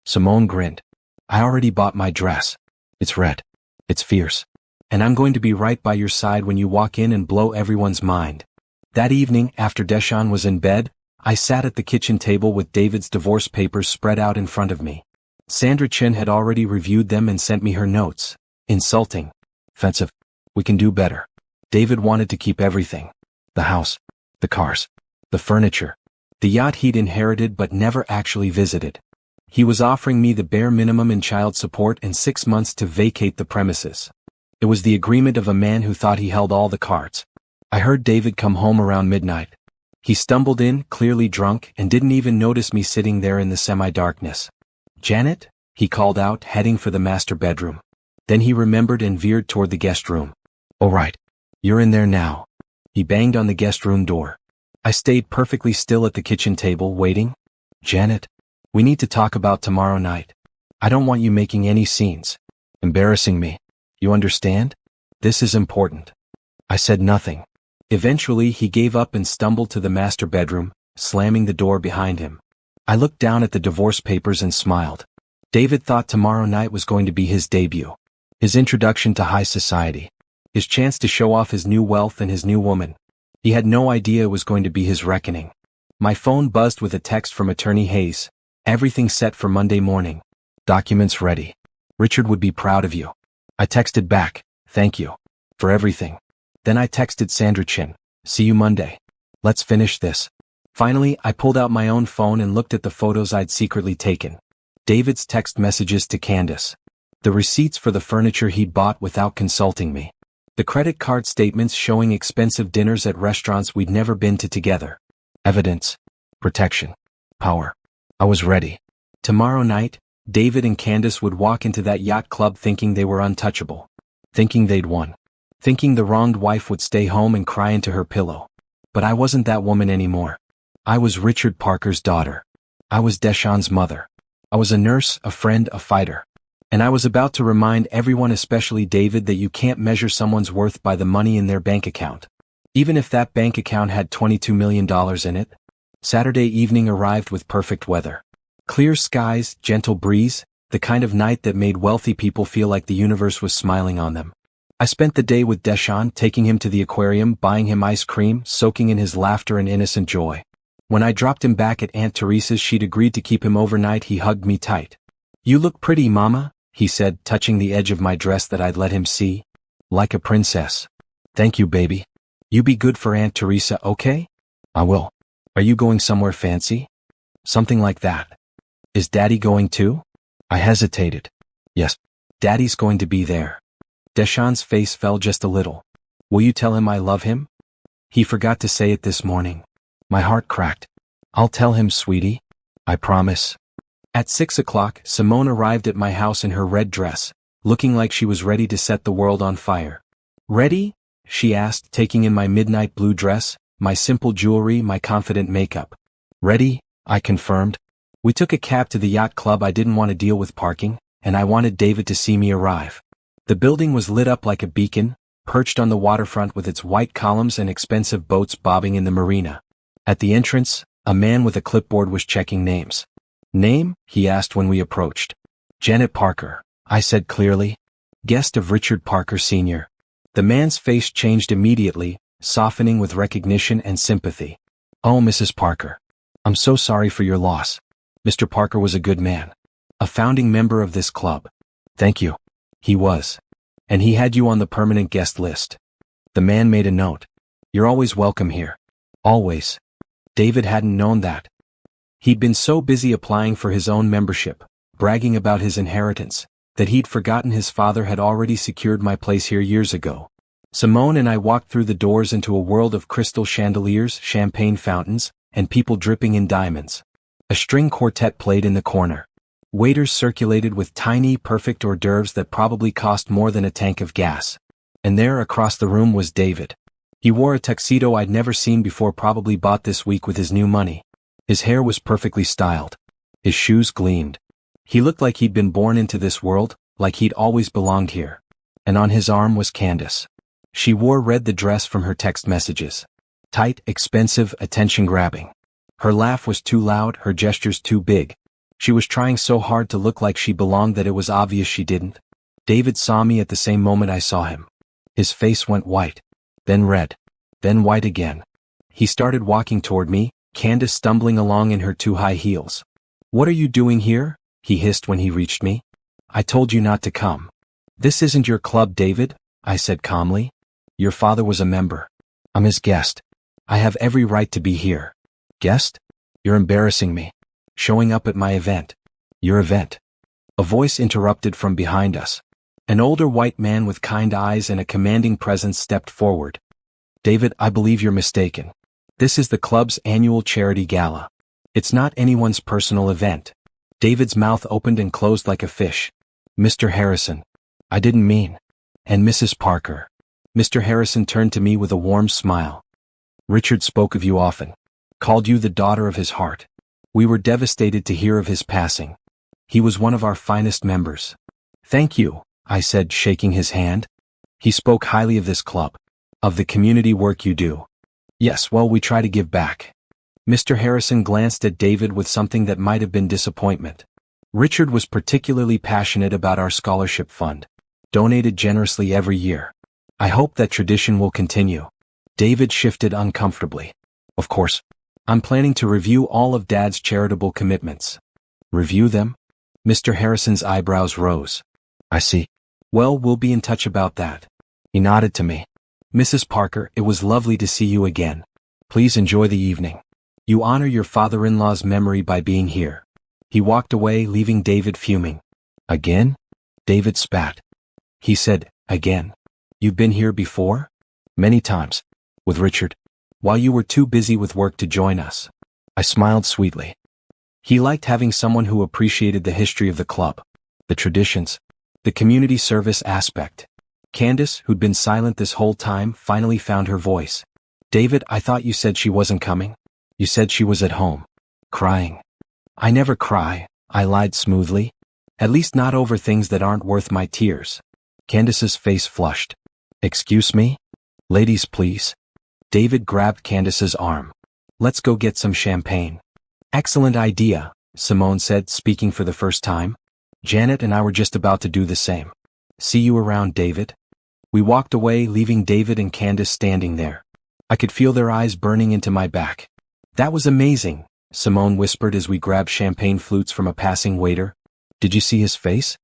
Simone grinned. I already bought my dress. It's red. It's fierce. And I'm going to be right by your side when you walk in and blow everyone's mind. That evening, after Deshawn was in bed, I sat at the kitchen table with David's divorce papers spread out in front of me. Sandra Chin had already reviewed them and sent me her notes. Insulting. Offensive. We can do better. David wanted to keep everything. The house. The cars. The furniture. The yacht he'd inherited but never actually visited. He was offering me the bare minimum in child support and 6 months to vacate the premises. It was the agreement of a man who thought he held all the cards. I heard David come home around midnight. He stumbled in, clearly drunk, and didn't even notice me sitting there in the semi-darkness. Janet? He called out, heading for the master bedroom. Then he remembered and veered toward the guest room. All right. You're in there now. He banged on the guest room door. I stayed perfectly still at the kitchen table, waiting. Janet, we need to talk about tomorrow night. I don't want you making any scenes. Embarrassing me. You understand? This is important. I said nothing. Eventually he gave up and stumbled to the master bedroom, slamming the door behind him. I looked down at the divorce papers and smiled. David thought tomorrow night was going to be his debut. His introduction to high society. His chance to show off his new wealth and his new woman. He had no idea it was going to be his reckoning. My phone buzzed with a text from Attorney Hayes. Everything set for Monday morning. Documents ready. Richard would be proud of you. I texted back, thank you. For everything. Then I texted Sandra Chin. See you Monday. Let's finish this. Finally, I pulled out my own phone and looked at the photos I'd secretly taken. David's text messages to Candace. The receipts for the furniture he'd bought without consulting me. The credit card statements showing expensive dinners at restaurants we'd never been to together. Evidence. Protection. Power. I was ready. Tomorrow night, David and Candace would walk into that yacht club thinking they were untouchable. Thinking they'd won. Thinking the wronged wife would stay home and cry into her pillow. But I wasn't that woman anymore. I was Richard Parker's daughter. I was Deshawn's mother. I was a nurse, a friend, a fighter. And I was about to remind everyone, especially David, that you can't measure someone's worth by the money in their bank account. Even if that bank account had $22 million in it. Saturday evening arrived with perfect weather. Clear skies, gentle breeze, the kind of night that made wealthy people feel like the universe was smiling on them. I spent the day with Deshawn, taking him to the aquarium, buying him ice cream, soaking in his laughter and innocent joy. When I dropped him back at Aunt Teresa's, she'd agreed to keep him overnight. He hugged me tight. You look pretty, Mama, he said, touching the edge of my dress that I'd let him see. Like a princess. Thank you, baby. You be good for Aunt Teresa, okay? I will. Are you going somewhere fancy? Something like that. Is Daddy going too? I hesitated. Yes. Daddy's going to be there. Deshawn's face fell just a little. Will you tell him I love him? He forgot to say it this morning. My heart cracked. I'll tell him, sweetie. I promise. At 6 o'clock, Simone arrived at my house in her red dress, looking like she was ready to set the world on fire. Ready? She asked, taking in my midnight blue dress, my simple jewelry, my confident makeup. Ready? I confirmed. We took a cab to the yacht club. I didn't want to deal with parking, and I wanted David to see me arrive. The building was lit up like a beacon, perched on the waterfront with its white columns and expensive boats bobbing in the marina. At the entrance, a man with a clipboard was checking names. Name? He asked when we approached. Janet Parker, I said clearly. Guest of Richard Parker Sr. The man's face changed immediately, softening with recognition and sympathy. Oh, Mrs. Parker. I'm so sorry for your loss. Mr. Parker was a good man. A founding member of this club. Thank you. He was. And he had you on the permanent guest list. The man made a note. You're always welcome here. Always. David hadn't known that. He'd been so busy applying for his own membership, bragging about his inheritance, that he'd forgotten his father had already secured my place here years ago. Simone and I walked through the doors into a world of crystal chandeliers, champagne fountains, and people dripping in diamonds. A string quartet played in the corner. Waiters circulated with tiny, perfect hors d'oeuvres that probably cost more than a tank of gas. And there across the room was David. He wore a tuxedo I'd never seen before, probably bought this week with his new money. His hair was perfectly styled. His shoes gleamed. He looked like he'd been born into this world, like he'd always belonged here. And on his arm was Candace. She read the dress from her text messages. Tight, expensive, attention-grabbing. Her laugh was too loud, her gestures too big. She was trying so hard to look like she belonged that it was obvious she didn't. David saw me at the same moment I saw him. His face went white, then red, then white again. He started walking toward me, Candace stumbling along in her too high heels. "What are you doing here?" he hissed when he reached me. "I told you not to come." "This isn't your club, David," I said calmly. "Your father was a member. I'm his guest. I have every right to be here." "Guest? You're embarrassing me. Showing up at my event." "Your event?" A voice interrupted from behind us. An older white man with kind eyes and a commanding presence stepped forward. "David, I believe you're mistaken. This is the club's annual charity gala. It's not anyone's personal event." David's mouth opened and closed like a fish. "Mr. Harrison. I didn't mean." "And Mrs. Parker." Mr. Harrison turned to me with a warm smile. "Richard spoke of you often. Called you the daughter of his heart. We were devastated to hear of his passing. He was one of our finest members." "Thank you," I said, shaking his hand. "He spoke highly of this club. Of the community work you do." "Yes, well, we try to give back." Mr. Harrison glanced at David with something that might have been disappointment. "Richard was particularly passionate about our scholarship fund. Donated generously every year. I hope that tradition will continue." David shifted uncomfortably. "Of course. I'm planning to review all of Dad's charitable commitments." "Review them?" Mr. Harrison's eyebrows rose. "I see. Well, we'll be in touch about that." He nodded to me. "Mrs. Parker, it was lovely to see you again. Please enjoy the evening. You honor your father-in-law's memory by being here." He walked away, leaving David fuming. "Again?" David spat. He said, "Again. You've been here before?" "Many times. With Richard. While you were too busy with work to join us." I smiled sweetly. He liked having someone who appreciated the history of the club, the traditions, the community service aspect. Candace, who'd been silent this whole time, finally found her voice. "David, I thought you said she wasn't coming. You said she was at home. Crying." "I never cry," I lied smoothly. "At least not over things that aren't worth my tears." Candace's face flushed. "Excuse me? Ladies, please." David grabbed Candace's arm. "Let's go get some champagne." "Excellent idea," Simone said, speaking for the first time. "Janet and I were just about to do the same." "See you around, David." We walked away, leaving David and Candace standing there. I could feel their eyes burning into my back. "That was amazing," Simone whispered as we grabbed champagne flutes from a passing waiter. "Did you see his face?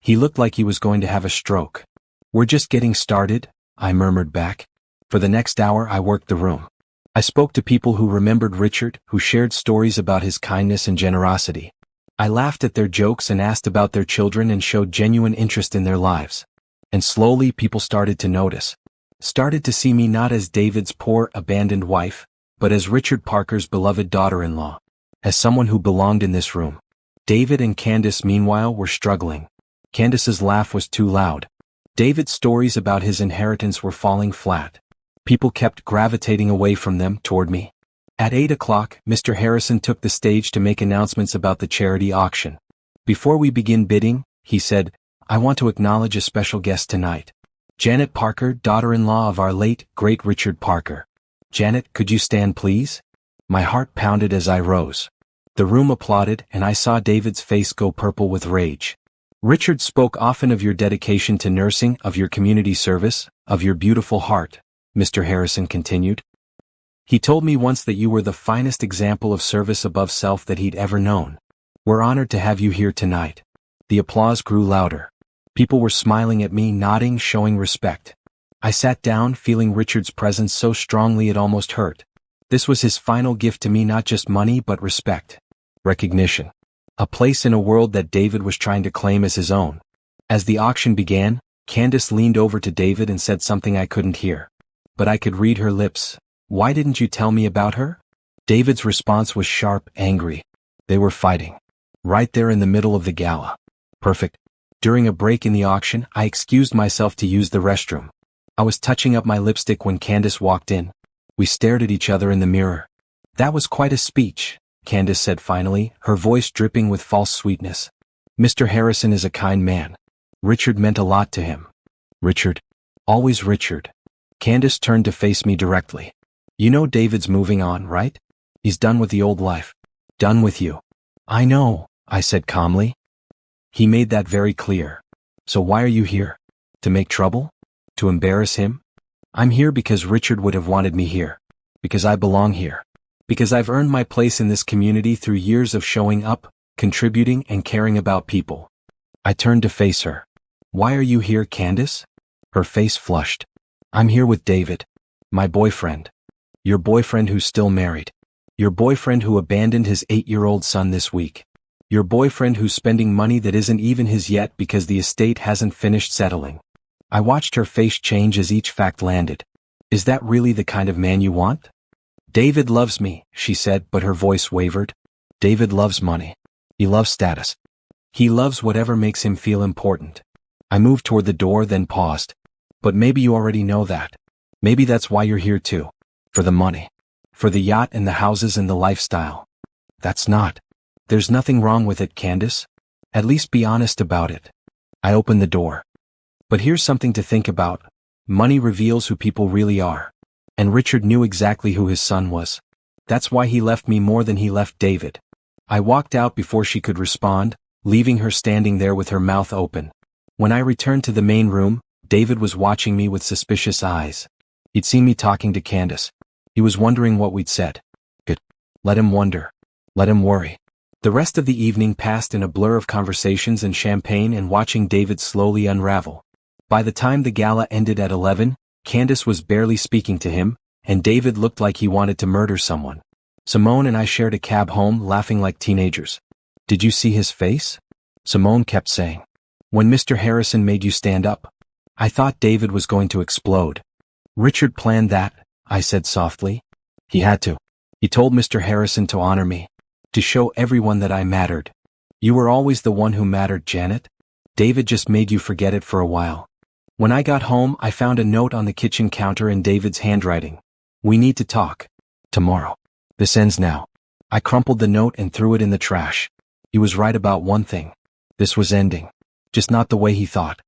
He looked like he was going to have a stroke." "We're just getting started," I murmured back. For the next hour I worked the room. I spoke to people who remembered Richard, who shared stories about his kindness and generosity. I laughed at their jokes and asked about their children and showed genuine interest in their lives. And slowly people started to notice. Started to see me not as David's poor, abandoned wife, but as Richard Parker's beloved daughter-in-law. As someone who belonged in this room. David and Candace, meanwhile, were struggling. Candace's laugh was too loud. David's stories about his inheritance were falling flat. People kept gravitating away from them toward me. At 8 o'clock, Mr. Harrison took the stage to make announcements about the charity auction. "Before we begin bidding," he said, "I want to acknowledge a special guest tonight. Janet Parker, daughter-in-law of our late, great Richard Parker. Janet, could you stand please?" My heart pounded as I rose. The room applauded, and I saw David's face go purple with rage. "Richard spoke often of your dedication to nursing, of your community service, of your beautiful heart," Mr. Harrison continued. "He told me once that you were the finest example of service above self that he'd ever known. We're honored to have you here tonight." The applause grew louder. People were smiling at me, nodding, showing respect. I sat down, feeling Richard's presence so strongly it almost hurt. This was his final gift to me, not just money but respect. Recognition. A place in a world that David was trying to claim as his own. As the auction began, Candace leaned over to David and said something I couldn't hear. But I could read her lips. "Why didn't you tell me about her?" David's response was sharp, angry. They were fighting. Right there in the middle of the gala. Perfect. During a break in the auction, I excused myself to use the restroom. I was touching up my lipstick when Candace walked in. We stared at each other in the mirror. "That was quite a speech," Candace said finally, her voice dripping with false sweetness. "Mr. Harrison is a kind man. Richard meant a lot to him." "Richard? Always Richard," Candace turned to face me directly. You know David's moving on, right? He's done with the old life. Done with you. I know, I said calmly. He made that very clear. So why are you here? To make trouble? To embarrass him? I'm here because Richard would have wanted me here. Because I belong here. Because I've earned my place in this community through years of showing up, contributing, and caring about people. I turned to face her. Why are you here, Candace? Her face flushed. I'm here with David. My boyfriend. Your boyfriend who's still married. Your boyfriend who abandoned his 8-year-old son this week. Your boyfriend who's spending money that isn't even his yet because the estate hasn't finished settling. I watched her face change as each fact landed. Is that really the kind of man you want? David loves me, she said, but her voice wavered. David loves money. He loves status. He loves whatever makes him feel important. I moved toward the door, then paused. But maybe you already know that. Maybe that's why you're here too. For the money. For the yacht and the houses and the lifestyle. That's not. There's nothing wrong with it, Candace. At least be honest about it. I opened the door. But here's something to think about. Money reveals who people really are. And Richard knew exactly who his son was. That's why he left me more than he left David. I walked out before she could respond, leaving her standing there with her mouth open. When I returned to the main room, David was watching me with suspicious eyes. He'd seen me talking to Candace. He was wondering what we'd said. Good. Let him wonder. Let him worry. The rest of the evening passed in a blur of conversations and champagne and watching David slowly unravel. By the time the gala ended at 11, Candace was barely speaking to him, and David looked like he wanted to murder someone. Simone and I shared a cab home, laughing like teenagers. Did you see his face? Simone kept saying. When Mr. Harrison made you stand up. I thought David was going to explode. Richard planned that, I said softly. He had to. He told Mr. Harrison to honor me. To show everyone that I mattered. You were always the one who mattered, Janet. David just made you forget it for a while. When I got home, I found a note on the kitchen counter in David's handwriting. We need to talk. Tomorrow. This ends now. I crumpled the note and threw it in the trash. He was right about one thing. This was ending. Just not the way he thought.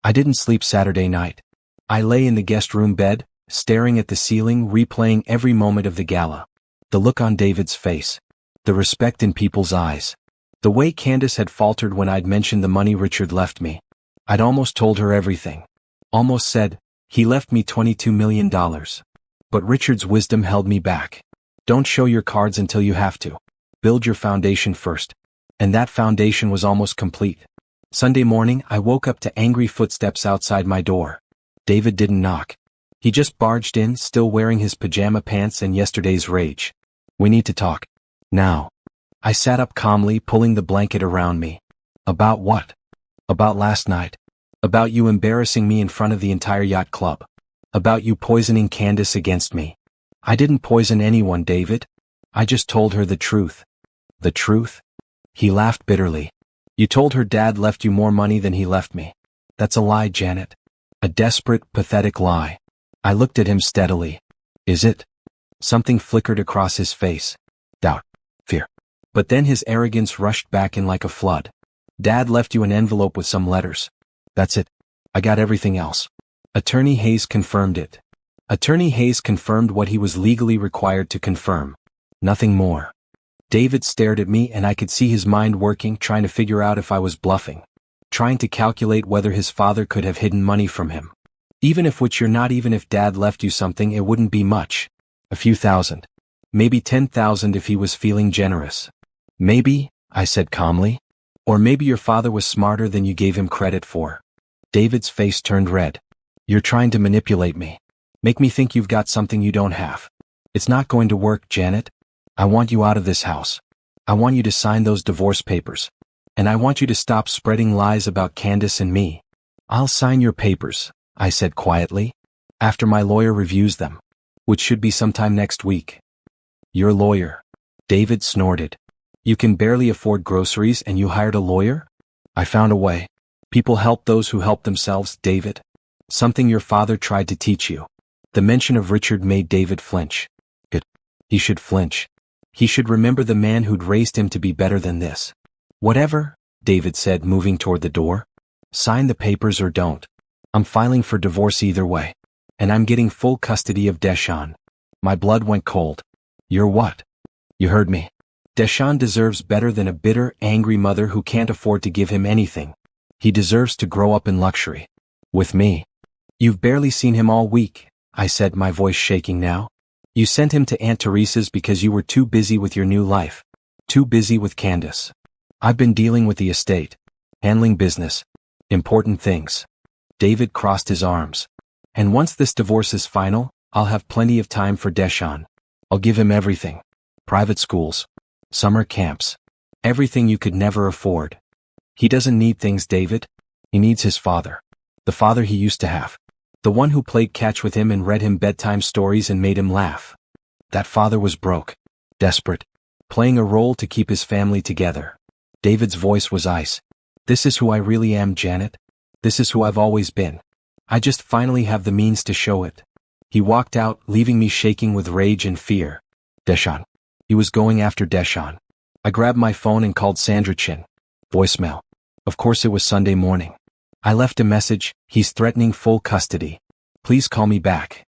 I didn't sleep Saturday night. I lay in the guest room bed, staring at the ceiling, replaying every moment of the gala. The look on David's face. The respect in people's eyes. The way Candace had faltered when I'd mentioned the money Richard left me. I'd almost told her everything. Almost said, he left me $22 million. But Richard's wisdom held me back. Don't show your cards until you have to. Build your foundation first. And that foundation was almost complete. Sunday morning, I woke up to angry footsteps outside my door. David didn't knock. He just barged in, still wearing his pajama pants and yesterday's rage. We need to talk. Now. I sat up calmly, pulling the blanket around me. About what? About last night. About you embarrassing me in front of the entire yacht club. About you poisoning Candace against me. I didn't poison anyone, David. I just told her the truth. The truth? He laughed bitterly. You told her Dad left you more money than he left me. That's a lie, Janet. A desperate, pathetic lie. I looked at him steadily. Is it? Something flickered across his face. Doubt. Fear. But then his arrogance rushed back in like a flood. Dad left you an envelope with some letters. That's it. I got everything else. Attorney Hayes confirmed it. Attorney Hayes confirmed what he was legally required to confirm. Nothing more. David stared at me and I could see his mind working, trying to figure out if I was bluffing. Trying to calculate whether his father could have hidden money from him. Even if Dad left you something, it wouldn't be much. A few thousand. Maybe 10,000 if he was feeling generous. Maybe, I said calmly. Or maybe your father was smarter than you gave him credit for. David's face turned red. You're trying to manipulate me. Make me think you've got something you don't have. It's not going to work, Janet. I want you out of this house. I want you to sign those divorce papers. And I want you to stop spreading lies about Candace and me. I'll sign your papers, I said quietly, after my lawyer reviews them, which should be sometime next week. Your lawyer. David snorted. You can barely afford groceries and you hired a lawyer? I found a way. People help those who help themselves, David. Something your father tried to teach you. The mention of Richard made David flinch. Good. He should flinch. He should remember the man who'd raised him to be better than this. Whatever, David said, moving toward the door. Sign the papers or don't. I'm filing for divorce either way. and I'm getting full custody of Deshaun. My blood went cold. You're what? You heard me. Deshaun deserves better than a bitter, angry mother who can't afford to give him anything. He deserves to grow up in luxury. With me. You've barely seen him all week, I said, my voice shaking now. You sent him to Aunt Teresa's because you were too busy with your new life. Too busy with Candace. I've been dealing with the estate. Handling business. Important things. David crossed his arms. And once this divorce is final, I'll have plenty of time for Deshaun. I'll give him everything. Private schools. Summer camps. Everything you could never afford. He doesn't need things, David. He needs his father. The father he used to have. The one who played catch with him and read him bedtime stories and made him laugh. That father was broke. Desperate. Playing a role to keep his family together. David's voice was ice. This is who I really am, Janet. This is who I've always been. I just finally have the means to show it. He walked out, leaving me shaking with rage and fear. Deshaun. He was going after Deshaun. I grabbed my phone and called Sandra Chin. Voicemail. Of course it was Sunday morning. I left a message, he's threatening full custody. Please call me back.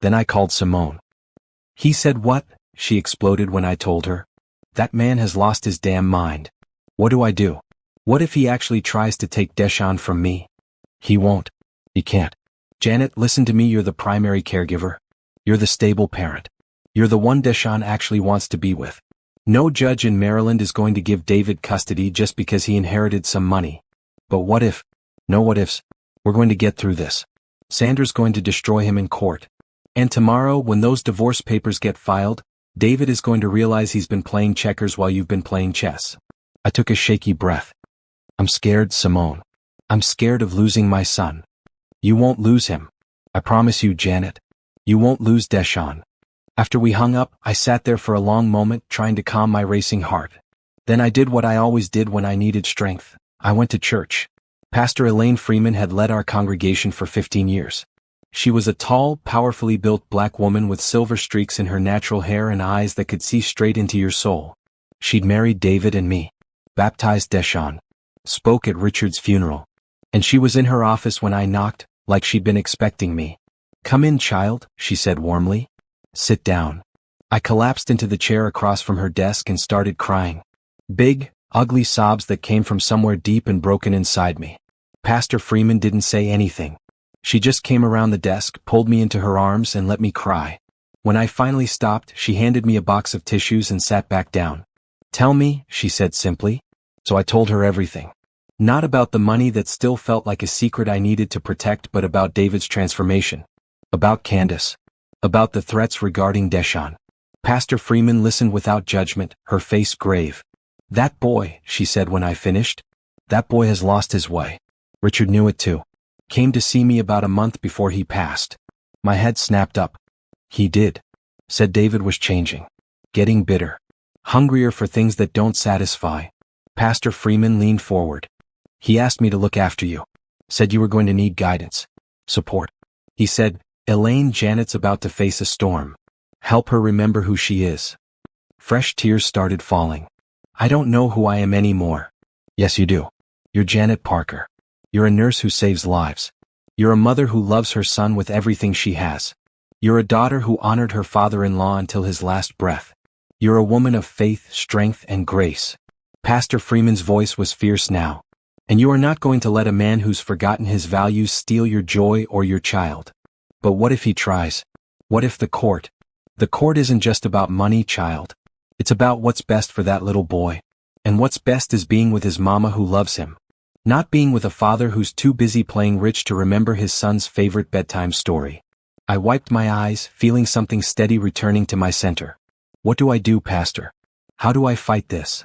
Then I called Simone. He said what? She exploded when I told her. That man has lost his damn mind. What do I do? What if he actually tries to take Deshaun from me? He won't. He can't. Janet, listen to me, you're the primary caregiver. You're the stable parent. You're the one Deshaun actually wants to be with. No judge in Maryland is going to give David custody just because he inherited some money. But what if? No what ifs. We're going to get through this. Sandra's going to destroy him in court. And tomorrow, when those divorce papers get filed, David is going to realize he's been playing checkers while you've been playing chess. I took a shaky breath. I'm scared, Simone. I'm scared of losing my son. You won't lose him. I promise you, Janet. You won't lose Deshaun. After we hung up, I sat there for a long moment trying to calm my racing heart. Then I did what I always did when I needed strength. I went to church. Pastor Elaine Freeman had led our congregation for 15 years. She was a tall, powerfully built black woman with silver streaks in her natural hair and eyes that could see straight into your soul. She'd married David and me, baptized Deshaun, spoke at Richard's funeral. And she was in her office when I knocked, like she'd been expecting me. Come in, child, she said warmly. Sit down. I collapsed into the chair across from her desk and started crying. Big, ugly sobs that came from somewhere deep and broken inside me. Pastor Freeman didn't say anything. She just came around the desk, pulled me into her arms and let me cry. When I finally stopped, she handed me a box of tissues and sat back down. Tell me, she said simply. So I told her everything. Not about the money that still felt like a secret I needed to protect, but about David's transformation. About Candace. About the threats regarding Deshaun. Pastor Freeman listened without judgment, her face grave. That boy, she said when I finished. That boy has lost his way. Richard knew it too. Came to see me about a month before he passed. My head snapped up. He did. Said David was changing. Getting bitter. Hungrier for things that don't satisfy. Pastor Freeman leaned forward. He asked me to look after you. Said you were going to need guidance. Support. He said, Elaine, Janet's about to face a storm. Help her remember who she is. Fresh tears started falling. I don't know who I am anymore. Yes, you do. You're Janet Parker. You're a nurse who saves lives. You're a mother who loves her son with everything she has. You're a daughter who honored her father-in-law until his last breath. You're a woman of faith, strength, and grace. Pastor Freeman's voice was fierce now. And you are not going to let a man who's forgotten his values steal your joy or your child. But what if he tries? What if the court? The court isn't just about money, child. It's about what's best for that little boy. And what's best is being with his mama who loves him. Not being with a father who's too busy playing rich to remember his son's favorite bedtime story. I wiped my eyes, feeling something steady returning to my center. What do I do, Pastor? How do I fight this?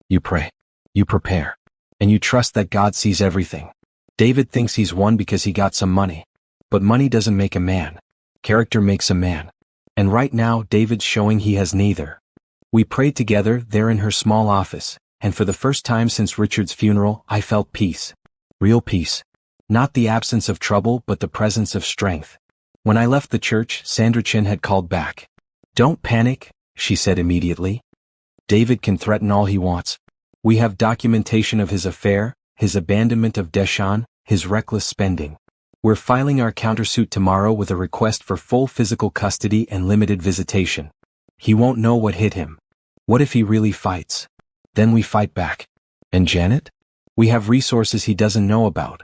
You pray. You prepare. And you trust that God sees everything. David thinks he's won because he got some money. But money doesn't make a man. Character makes a man. And right now, David's showing he has neither. We prayed together there in her small office, and for the first time since Richard's funeral, I felt peace. Real peace. Not the absence of trouble, but the presence of strength. When I left the church, Sandra Chin had called back. Don't panic, she said immediately. David can threaten all he wants. We have documentation of his affair, his abandonment of Deshaun, his reckless spending. We're filing our countersuit tomorrow with a request for full physical custody and limited visitation. He won't know what hit him. What if he really fights? Then we fight back. And Janet? We have resources he doesn't know about.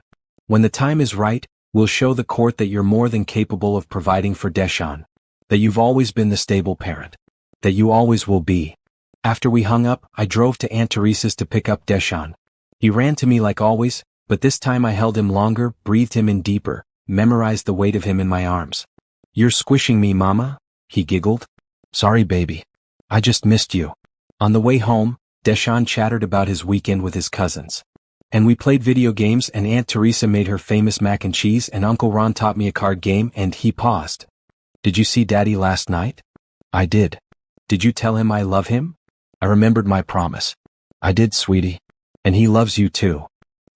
When the time is right, we'll show the court that you're more than capable of providing for Deshaun. That you've always been the stable parent. That you always will be. After we hung up, I drove to Aunt Teresa's to pick up Deshaun. He ran to me like always, but this time I held him longer, breathed him in deeper, memorized the weight of him in my arms. You're squishing me, Mama? He giggled. Sorry, baby. I just missed you. On the way home, Deshaun chattered about his weekend with his cousins. And we played video games, and Aunt Teresa made her famous mac and cheese, and Uncle Ron taught me a card game, and he paused. Did you see Daddy last night? I did. Did you tell him I love him? I remembered my promise. I did, sweetie. And he loves you too.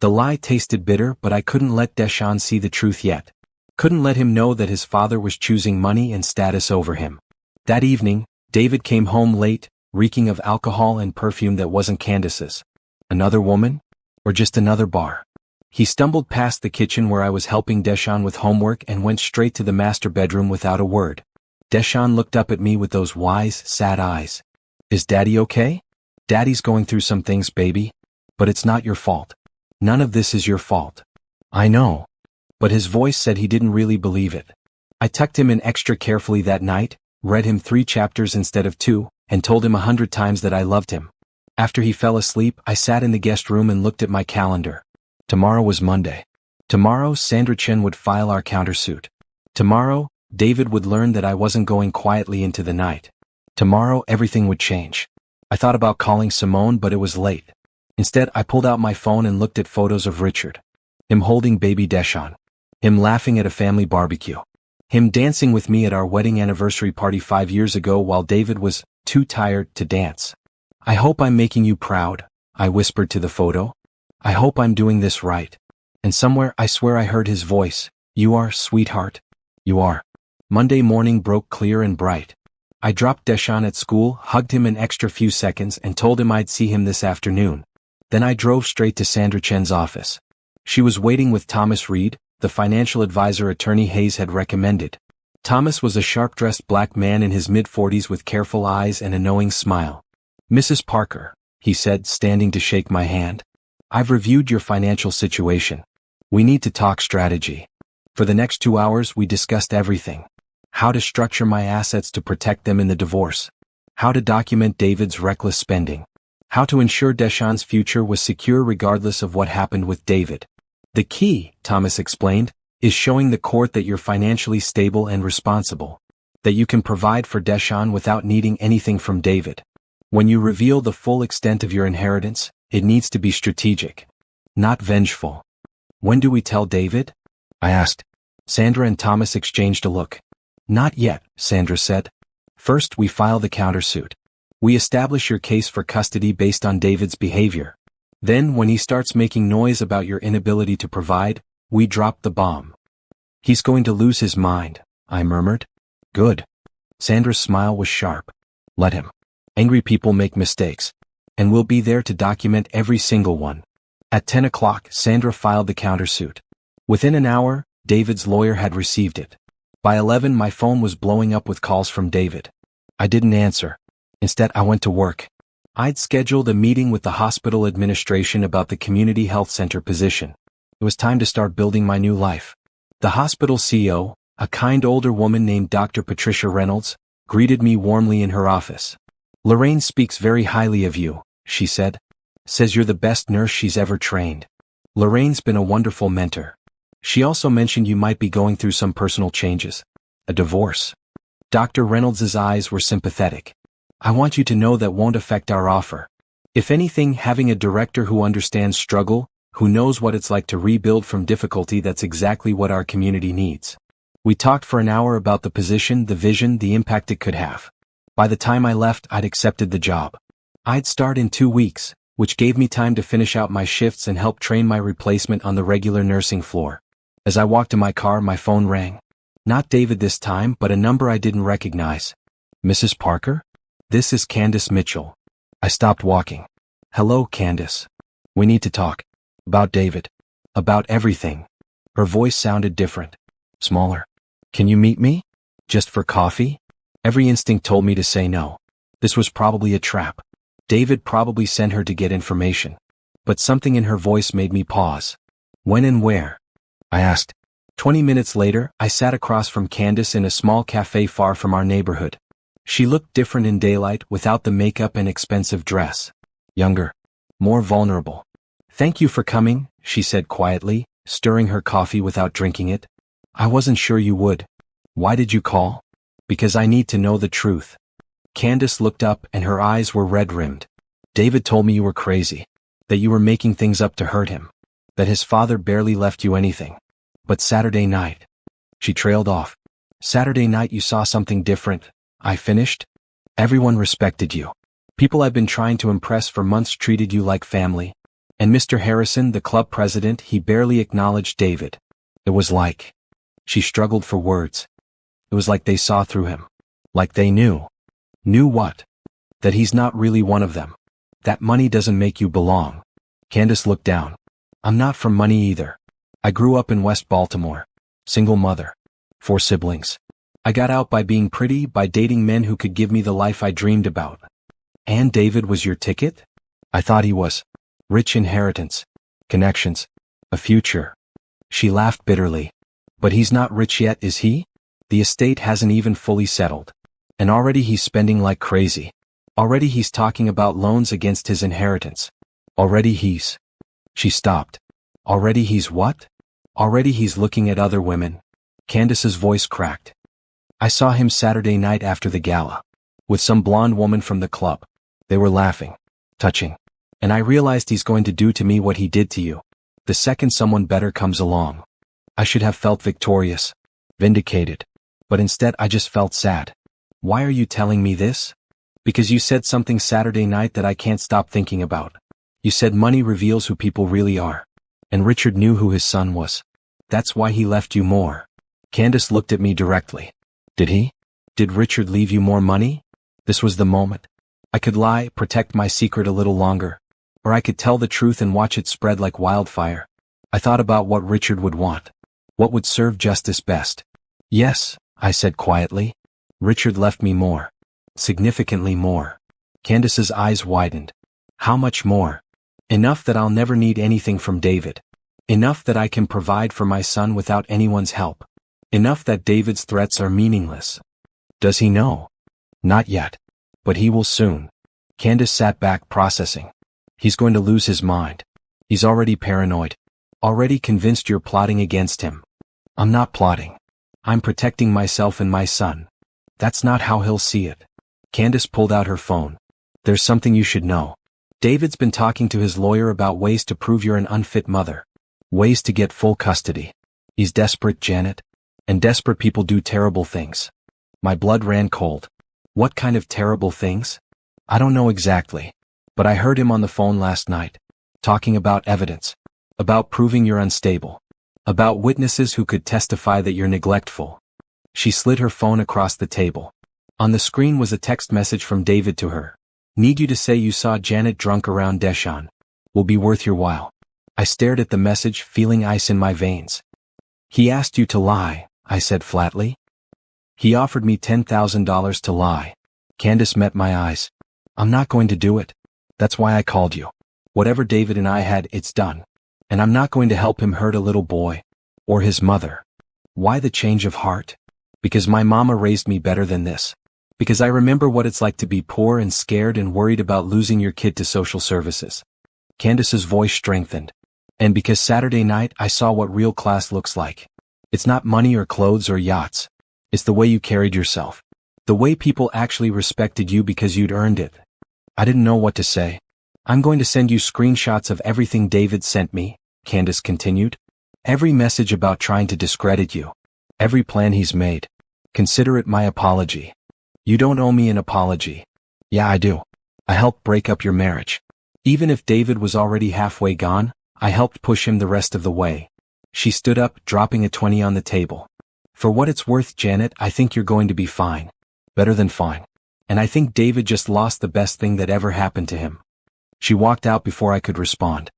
The lie tasted bitter, but I couldn't let Deshaun see the truth yet. Couldn't let him know that his father was choosing money and status over him. That evening, David came home late, reeking of alcohol and perfume that wasn't Candace's. Another woman? Or just another bar? He stumbled past the kitchen where I was helping Deshaun with homework and went straight to the master bedroom without a word. Deshaun looked up at me with those wise, sad eyes. Is Daddy okay? Daddy's going through some things, baby. But it's not your fault. None of this is your fault. I know. But his voice said he didn't really believe it. I tucked him in extra carefully that night, read him 3 chapters instead of 2, and told him 100 times that I loved him. After he fell asleep, I sat in the guest room and looked at my calendar. Tomorrow was Monday. Tomorrow, Sandra Chen would file our countersuit. Tomorrow, David would learn that I wasn't going quietly into the night. Tomorrow, everything would change. I thought about calling Simone, but it was late. Instead, I pulled out my phone and looked at photos of Richard. Him holding baby Deshaun. Him laughing at a family barbecue. Him dancing with me at our wedding anniversary party 5 years ago while David was too tired to dance. I hope I'm making you proud, I whispered to the photo. I hope I'm doing this right. And somewhere I swear I heard his voice. You are, sweetheart. You are. Monday morning broke clear and bright. I dropped Deshaun at school, hugged him an extra few seconds, and told him I'd see him this afternoon. Then I drove straight to Sandra Chen's office. She was waiting with Thomas Reed, the financial advisor Attorney Hayes had recommended. Thomas was a sharp-dressed black man in his mid-40s with careful eyes and a knowing smile. Mrs. Parker, he said, standing to shake my hand. I've reviewed your financial situation. We need to talk strategy. For the next 2 hours we discussed everything. How to structure my assets to protect them in the divorce. How to document David's reckless spending. How to ensure Deshaun's future was secure regardless of what happened with David. The key, Thomas explained, is showing the court that you're financially stable and responsible. That you can provide for Deshaun without needing anything from David. When you reveal the full extent of your inheritance, it needs to be strategic. Not vengeful. When do we tell David? I asked. Sandra and Thomas exchanged a look. Not yet, Sandra said. First we file the countersuit. We establish your case for custody based on David's behavior. Then when he starts making noise about your inability to provide, we drop the bomb. He's going to lose his mind, I murmured. Good. Sandra's smile was sharp. Let him. Angry people make mistakes. And we'll be there to document every single one. At 10 o'clock, Sandra filed the countersuit. Within an hour, David's lawyer had received it. By 11, my phone was blowing up with calls from David. I didn't answer. Instead, I went to work. I'd scheduled a meeting with the hospital administration about the community health center position. It was time to start building my new life. The hospital CEO, a kind older woman named Dr. Patricia Reynolds, greeted me warmly in her office. Lorraine speaks very highly of you, she said. Says you're the best nurse she's ever trained. Lorraine's been a wonderful mentor. She also mentioned you might be going through some personal changes. A divorce. Dr. Reynolds' eyes were sympathetic. I want you to know that won't affect our offer. If anything, having a director who understands struggle, who knows what it's like to rebuild from difficulty, that's exactly what our community needs. We talked for an hour about the position, the vision, the impact it could have. By the time I left, I'd accepted the job. I'd start in 2 weeks, which gave me time to finish out my shifts and help train my replacement on the regular nursing floor. As I walked to my car, my phone rang. Not David this time, but a number I didn't recognize. Mrs. Parker? This is Candace Mitchell. I stopped walking. Hello, Candace. We need to talk. About David. About everything. Her voice sounded different. Smaller. Can you meet me? Just for coffee? Every instinct told me to say no. This was probably a trap. David probably sent her to get information. But something in her voice made me pause. When and where? I asked. 20 minutes later, I sat across from Candace in a small cafe far from our neighborhood. She looked different in daylight without the makeup and expensive dress. Younger. More vulnerable. Thank you for coming, she said quietly, stirring her coffee without drinking it. I wasn't sure you would. Why did you call? Because I need to know the truth. Candace looked up and her eyes were red-rimmed. David told me you were crazy. That you were making things up to hurt him. That his father barely left you anything. But Saturday night. She trailed off. Saturday night you saw something different. I finished. Everyone respected you. People I've been trying to impress for months treated you like family. And Mr. Harrison, the club president, he barely acknowledged David. It was like. She struggled for words. It was like they saw through him. Like they knew. Knew what? That he's not really one of them. That money doesn't make you belong. Candace looked down. I'm not from money either. I grew up in West Baltimore. Single mother. 4 siblings. I got out by being pretty, by dating men who could give me the life I dreamed about. And David was your ticket? I thought he was. Rich inheritance. Connections. A future. She laughed bitterly. But he's not rich yet, is he? The estate hasn't even fully settled. And already he's spending like crazy. Already he's talking about loans against his inheritance. Already he's. She stopped. Already he's what? Already he's looking at other women. Candace's voice cracked. I saw him Saturday night after the gala. With some blonde woman from the club. They were laughing. Touching. And I realized he's going to do to me what he did to you. The second someone better comes along. I should have felt victorious. Vindicated. But instead I just felt sad. Why are you telling me this? Because you said something Saturday night that I can't stop thinking about. You said money reveals who people really are. And Richard knew who his son was. That's why he left you more. Candace looked at me directly. Did he? Did Richard leave you more money? This was the moment. I could lie, protect my secret a little longer. Or I could tell the truth and watch it spread like wildfire. I thought about what Richard would want. What would serve justice best? Yes, I said quietly. Richard left me more. Significantly more. Candace's eyes widened. How much more? Enough that I'll never need anything from David. Enough that I can provide for my son without anyone's help. Enough that David's threats are meaningless. Does he know? Not yet. But he will soon. Candace sat back processing. He's going to lose his mind. He's already paranoid. Already convinced you're plotting against him. I'm not plotting. I'm protecting myself and my son. That's not how he'll see it. Candace pulled out her phone. There's something you should know. David's been talking to his lawyer about ways to prove you're an unfit mother. Ways to get full custody. He's desperate, Janet. And desperate people do terrible things. My blood ran cold. What kind of terrible things? I don't know exactly. But I heard him on the phone last night. Talking about evidence. About proving you're unstable. About witnesses who could testify that you're neglectful. She slid her phone across the table. On the screen was a text message from David to her. Need you to say you saw Janet drunk around Deshawn. Will be worth your while. I stared at the message, feeling ice in my veins. He asked you to lie, I said flatly. He offered me $10,000 to lie. Candace met my eyes. I'm not going to do it. That's why I called you. Whatever David and I had, it's done. And I'm not going to help him hurt a little boy. Or his mother. Why the change of heart? Because my mama raised me better than this. Because I remember what it's like to be poor and scared and worried about losing your kid to social services. Candace's voice strengthened. And because Saturday night I saw what real class looks like. It's not money or clothes or yachts. It's the way you carried yourself. The way people actually respected you because you'd earned it. I didn't know what to say. I'm going to send you screenshots of everything David sent me, Candace continued. Every message about trying to discredit you. Every plan he's made. Consider it my apology. You don't owe me an apology. Yeah, I do. I helped break up your marriage. Even if David was already halfway gone, I helped push him the rest of the way. She stood up, dropping a 20 on the table. For what it's worth, Janet, I think you're going to be fine. Better than fine. And I think David just lost the best thing that ever happened to him. She walked out before I could respond.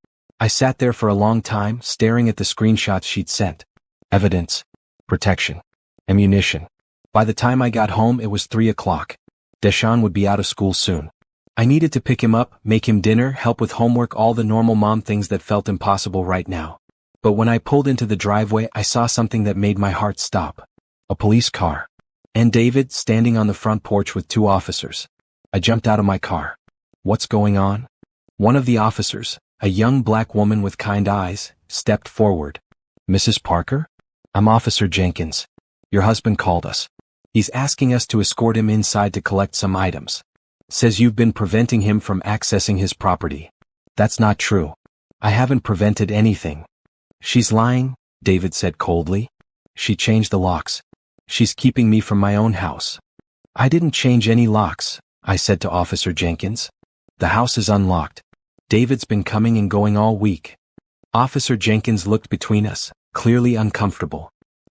I sat there for a long time, staring at the screenshots she'd sent. Evidence. Protection. Ammunition. By the time I got home, it was 3 o'clock. Deshaun would be out of school soon. I needed to pick him up, make him dinner, help with homework, all the normal mom things that felt impossible right now. But when I pulled into the driveway, I saw something that made my heart stop. A police car. And David standing on the front porch with 2 officers. I jumped out of my car. What's going on? One of the officers, a young black woman with kind eyes, stepped forward. Mrs. Parker? I'm Officer Jenkins. Your husband called us. He's asking us to escort him inside to collect some items. Says you've been preventing him from accessing his property. That's not true. I haven't prevented anything. She's lying, David said coldly. She changed the locks. She's keeping me from my own house. I didn't change any locks, I said to Officer Jenkins. The house is unlocked. David's been coming and going all week. Officer Jenkins looked between us, clearly uncomfortable.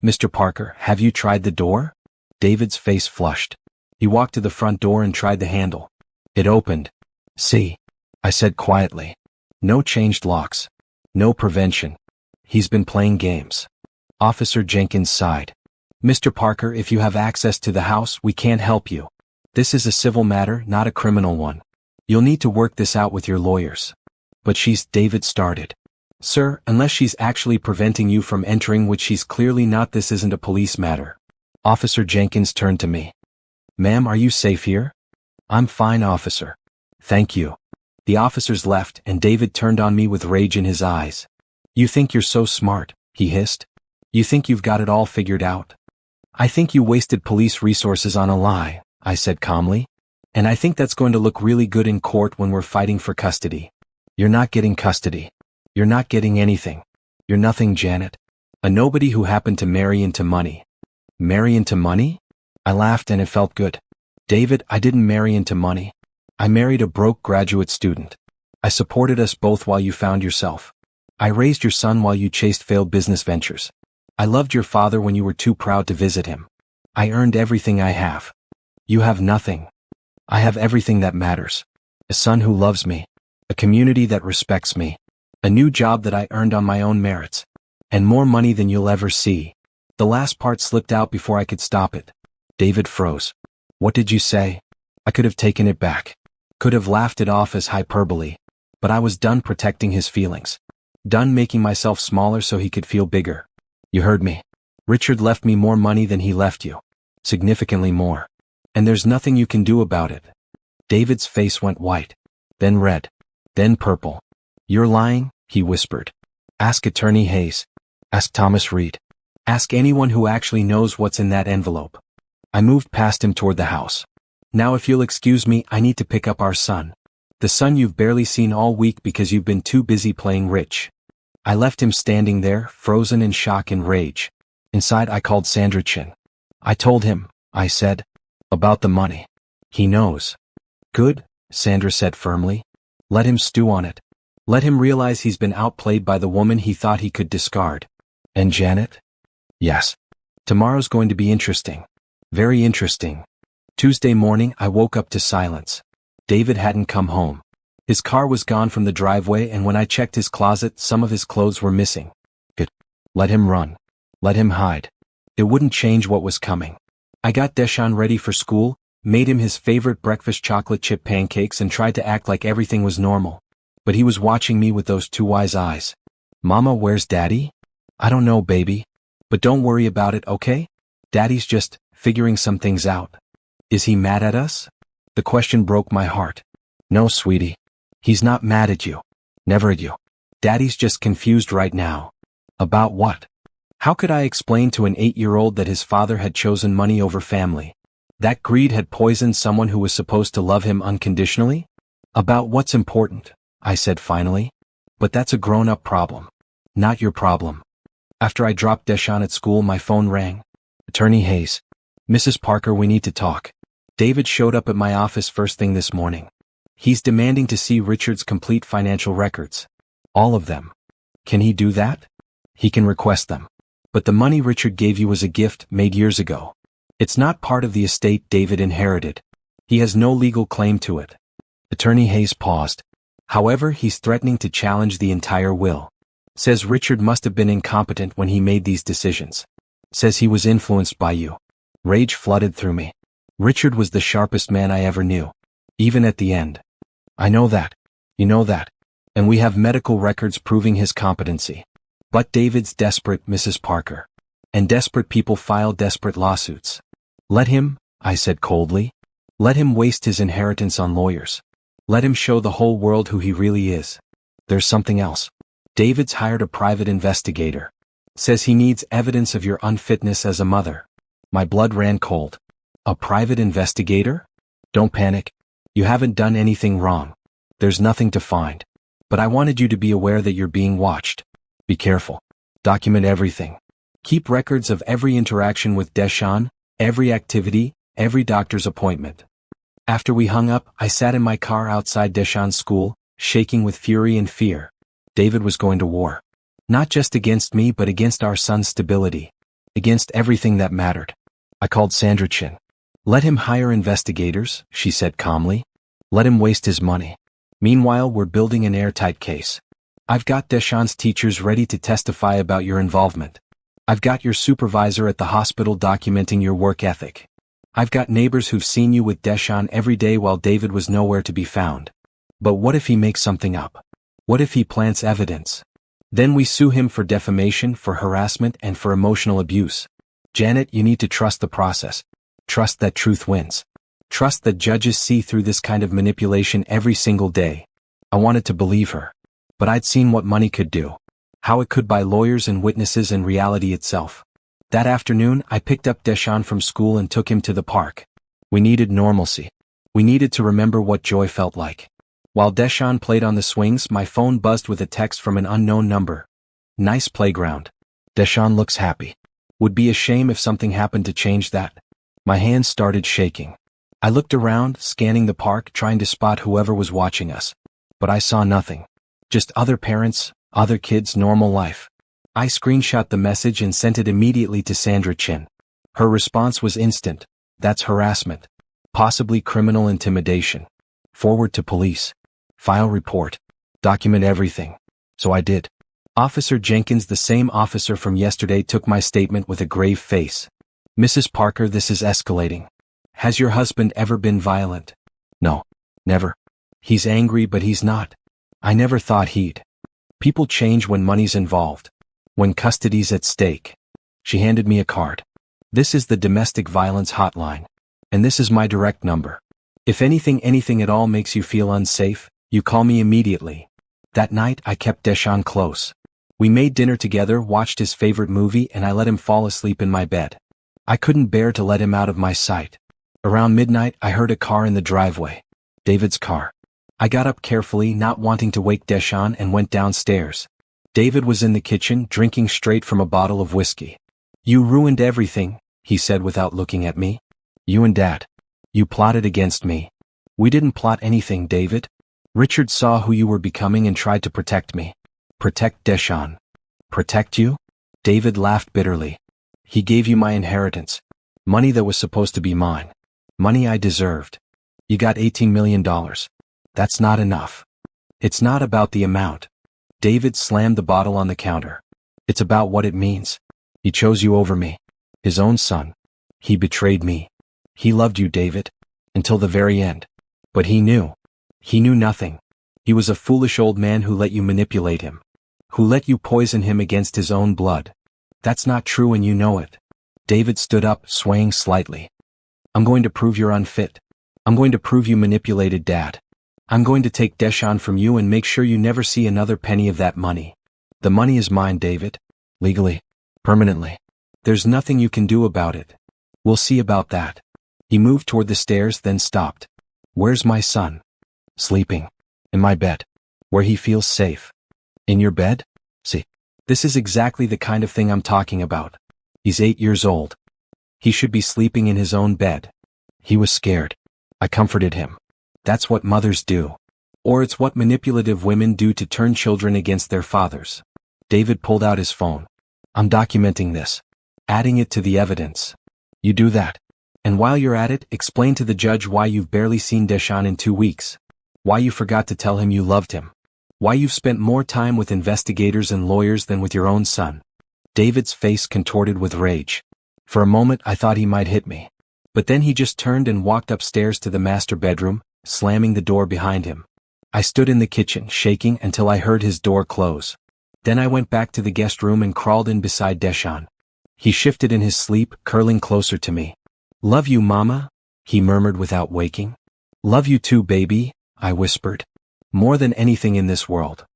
Mr. Parker, have you tried the door? David's face flushed. He walked to the front door and tried the handle. It opened. See, I said quietly. No changed locks. No prevention. He's been playing games. Officer Jenkins sighed. Mr. Parker, if you have access to the house, we can't help you. This is a civil matter, not a criminal one. You'll need to work this out with your lawyers. But David started. Sir, unless she's actually preventing you from entering, which she's clearly not, this isn't a police matter. Officer Jenkins turned to me. Ma'am, are you safe here? I'm fine, officer. Thank you. The officers left, and David turned on me with rage in his eyes. You think you're so smart, he hissed. You think you've got it all figured out. I think you wasted police resources on a lie, I said calmly. And I think that's going to look really good in court when we're fighting for custody. You're not getting custody. You're not getting anything. You're nothing, Janet. A nobody who happened to marry into money. Marry into money? I laughed and it felt good. David, I didn't marry into money. I married a broke graduate student. I supported us both while you found yourself. I raised your son while you chased failed business ventures. I loved your father when you were too proud to visit him. I earned everything I have. You have nothing. I have everything that matters. A son who loves me. A community that respects me. A new job that I earned on my own merits. And more money than you'll ever see. The last part slipped out before I could stop it. David froze. What did you say? I could have taken it back. Could have laughed it off as hyperbole. But I was done protecting his feelings. Done making myself smaller so he could feel bigger. You heard me. Richard left me more money than he left you. Significantly more. And there's nothing you can do about it. David's face went white. Then red. Then purple. You're lying, he whispered. Ask Attorney Hayes. Ask Thomas Reed. Ask anyone who actually knows what's in that envelope. I moved past him toward the house. Now if you'll excuse me, I need to pick up our son. The son you've barely seen all week because you've been too busy playing rich. I left him standing there, frozen in shock and rage. Inside I called Sandra Chin. I told him, I said, about the money. He knows. Good, Sandra said firmly. Let him stew on it. Let him realize he's been outplayed by the woman he thought he could discard. And Janet? Yes. Tomorrow's going to be interesting. Very interesting. Tuesday morning I woke up to silence. David hadn't come home. His car was gone from the driveway, and when I checked his closet, some of his clothes were missing. Good. Let him run. Let him hide. It wouldn't change what was coming. I got Deshaun ready for school, made him his favorite breakfast chocolate chip pancakes, and tried to act like everything was normal. But he was watching me with those 2 wise eyes. Mama, where's Daddy? I don't know, baby. But don't worry about it, okay? Daddy's just figuring some things out. Is he mad at us? The question broke my heart. No, sweetie. He's not mad at you. Never at you. Daddy's just confused right now. About what? How could I explain to an 8-year-old that his father had chosen money over family? That greed had poisoned someone who was supposed to love him unconditionally? About what's important, I said finally. But that's a grown-up problem. Not your problem. After I dropped Deshaun at school, my phone rang. Attorney Hayes. Mrs. Parker, we need to talk. David showed up at my office first thing this morning. He's demanding to see Richard's complete financial records. All of them. Can he do that? He can request them. But the money Richard gave you was a gift made years ago. It's not part of the estate David inherited. He has no legal claim to it. Attorney Hayes paused. However, he's threatening to challenge the entire will. Says Richard must have been incompetent when he made these decisions. Says he was influenced by you. Rage flooded through me. Richard was the sharpest man I ever knew. Even at the end. I know that. You know that. And we have medical records proving his competency. But David's desperate, Mrs. Parker. And desperate people file desperate lawsuits. Let him, I said coldly. Let him waste his inheritance on lawyers. Let him show the whole world who he really is. There's something else. David's hired a private investigator. Says he needs evidence of your unfitness as a mother. My blood ran cold. A private investigator? Don't panic. You haven't done anything wrong. There's nothing to find. But I wanted you to be aware that you're being watched. Be careful. Document everything. Keep records of every interaction with Deshawn, every activity, every doctor's appointment. After we hung up, I sat in my car outside Deshawn's school, shaking with fury and fear. David was going to war. Not just against me but against our son's stability. Against everything that mattered. I called Sandra Chin. Let him hire investigators, she said calmly. Let him waste his money. Meanwhile, we're building an airtight case. I've got Deshawn's teachers ready to testify about your involvement. I've got your supervisor at the hospital documenting your work ethic. I've got neighbors who've seen you with Deshawn every day while David was nowhere to be found. But what if he makes something up? What if he plants evidence? Then we sue him for defamation, for harassment, and for emotional abuse. Janet, you need to trust the process. Trust that truth wins. Trust that judges see through this kind of manipulation every single day. I wanted to believe her. But I'd seen what money could do. How it could buy lawyers and witnesses and reality itself. That afternoon, I picked up Deshawn from school and took him to the park. We needed normalcy. We needed to remember what joy felt like. While Deshawn played on the swings, my phone buzzed with a text from an unknown number. Nice playground. Deshawn looks happy. Would be a shame if something happened to change that. My hands started shaking. I looked around, scanning the park, trying to spot whoever was watching us. But I saw nothing. Just other parents, other kids, normal life. I screenshot the message and sent it immediately to Sandra Chin. Her response was instant. That's harassment. Possibly criminal intimidation. Forward to police. File report. Document everything. So I did. Officer Jenkins, the same officer from yesterday, took my statement with a grave face. Mrs. Parker, this is escalating. Has your husband ever been violent? No. Never. He's angry, but he's not. I never thought he'd. People change when money's involved. When custody's at stake. She handed me a card. This is the domestic violence hotline. And this is my direct number. If anything at all makes you feel unsafe, you call me immediately. That night, I kept Deshawn close. We made dinner together, watched his favorite movie, and I let him fall asleep in my bed. I couldn't bear to let him out of my sight. Around midnight, I heard a car in the driveway. David's car. I got up carefully, not wanting to wake Deshawn, and went downstairs. David was in the kitchen, drinking straight from a bottle of whiskey. You ruined everything, he said without looking at me. You and Dad. You plotted against me. We didn't plot anything, David. Richard saw who you were becoming and tried to protect me. Protect Deshawn. Protect you? David laughed bitterly. He gave you my inheritance. Money that was supposed to be mine. Money I deserved. You got $18 million. That's not enough. It's not about the amount. David slammed the bottle on the counter. It's about what it means. He chose you over me. His own son. He betrayed me. He loved you, David. Until the very end. But he knew. He knew nothing. He was a foolish old man who let you manipulate him. Who let you poison him against his own blood. That's not true and you know it. David stood up, swaying slightly. I'm going to prove you're unfit. I'm going to prove you manipulated Dad. I'm going to take Deshawn from you and make sure you never see another penny of that money. The money is mine, David. Legally. Permanently. There's nothing you can do about it. We'll see about that. He moved toward the stairs, then stopped. Where's my son? Sleeping. In my bed. Where he feels safe. In your bed? See. This is exactly the kind of thing I'm talking about. He's 8 years old. He should be sleeping in his own bed. He was scared. I comforted him. That's what mothers do. Or it's what manipulative women do to turn children against their fathers. David pulled out his phone. I'm documenting this. Adding it to the evidence. You do that. And while you're at it, explain to the judge why you've barely seen Deshawn in 2 weeks. Why you forgot to tell him you loved him. Why you've spent more time with investigators and lawyers than with your own son. David's face contorted with rage. For a moment I thought he might hit me. But then he just turned and walked upstairs to the master bedroom, slamming the door behind him. I stood in the kitchen, shaking until I heard his door close. Then I went back to the guest room and crawled in beside Deshaun. He shifted in his sleep, curling closer to me. "Love you, Mama," he murmured without waking. "Love you too, baby," I whispered. "More than anything in this world."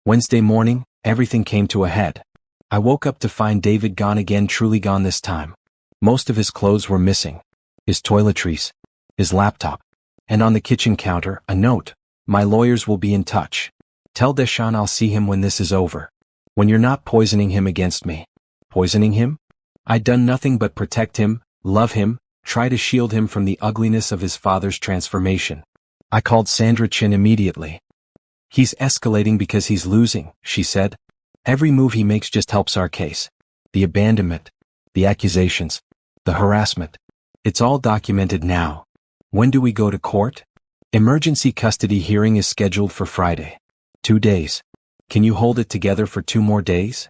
Wednesday morning, everything came to a head. I woke up to find David gone again, truly gone this time. Most of his clothes were missing. His toiletries. His laptop. And on the kitchen counter, a note. "My lawyers will be in touch. Tell Deshaun I'll see him when this is over. When you're not poisoning him against me." Poisoning him? I'd done nothing but protect him, love him, try to shield him from the ugliness of his father's transformation. I called Sandra Chin immediately. "He's escalating because he's losing," she said. "Every move he makes just helps our case. The abandonment, the accusations, the harassment. It's all documented now. When do we go to court?" "Emergency custody hearing is scheduled for Friday. 2 days. Can you hold it together for 2 more days?"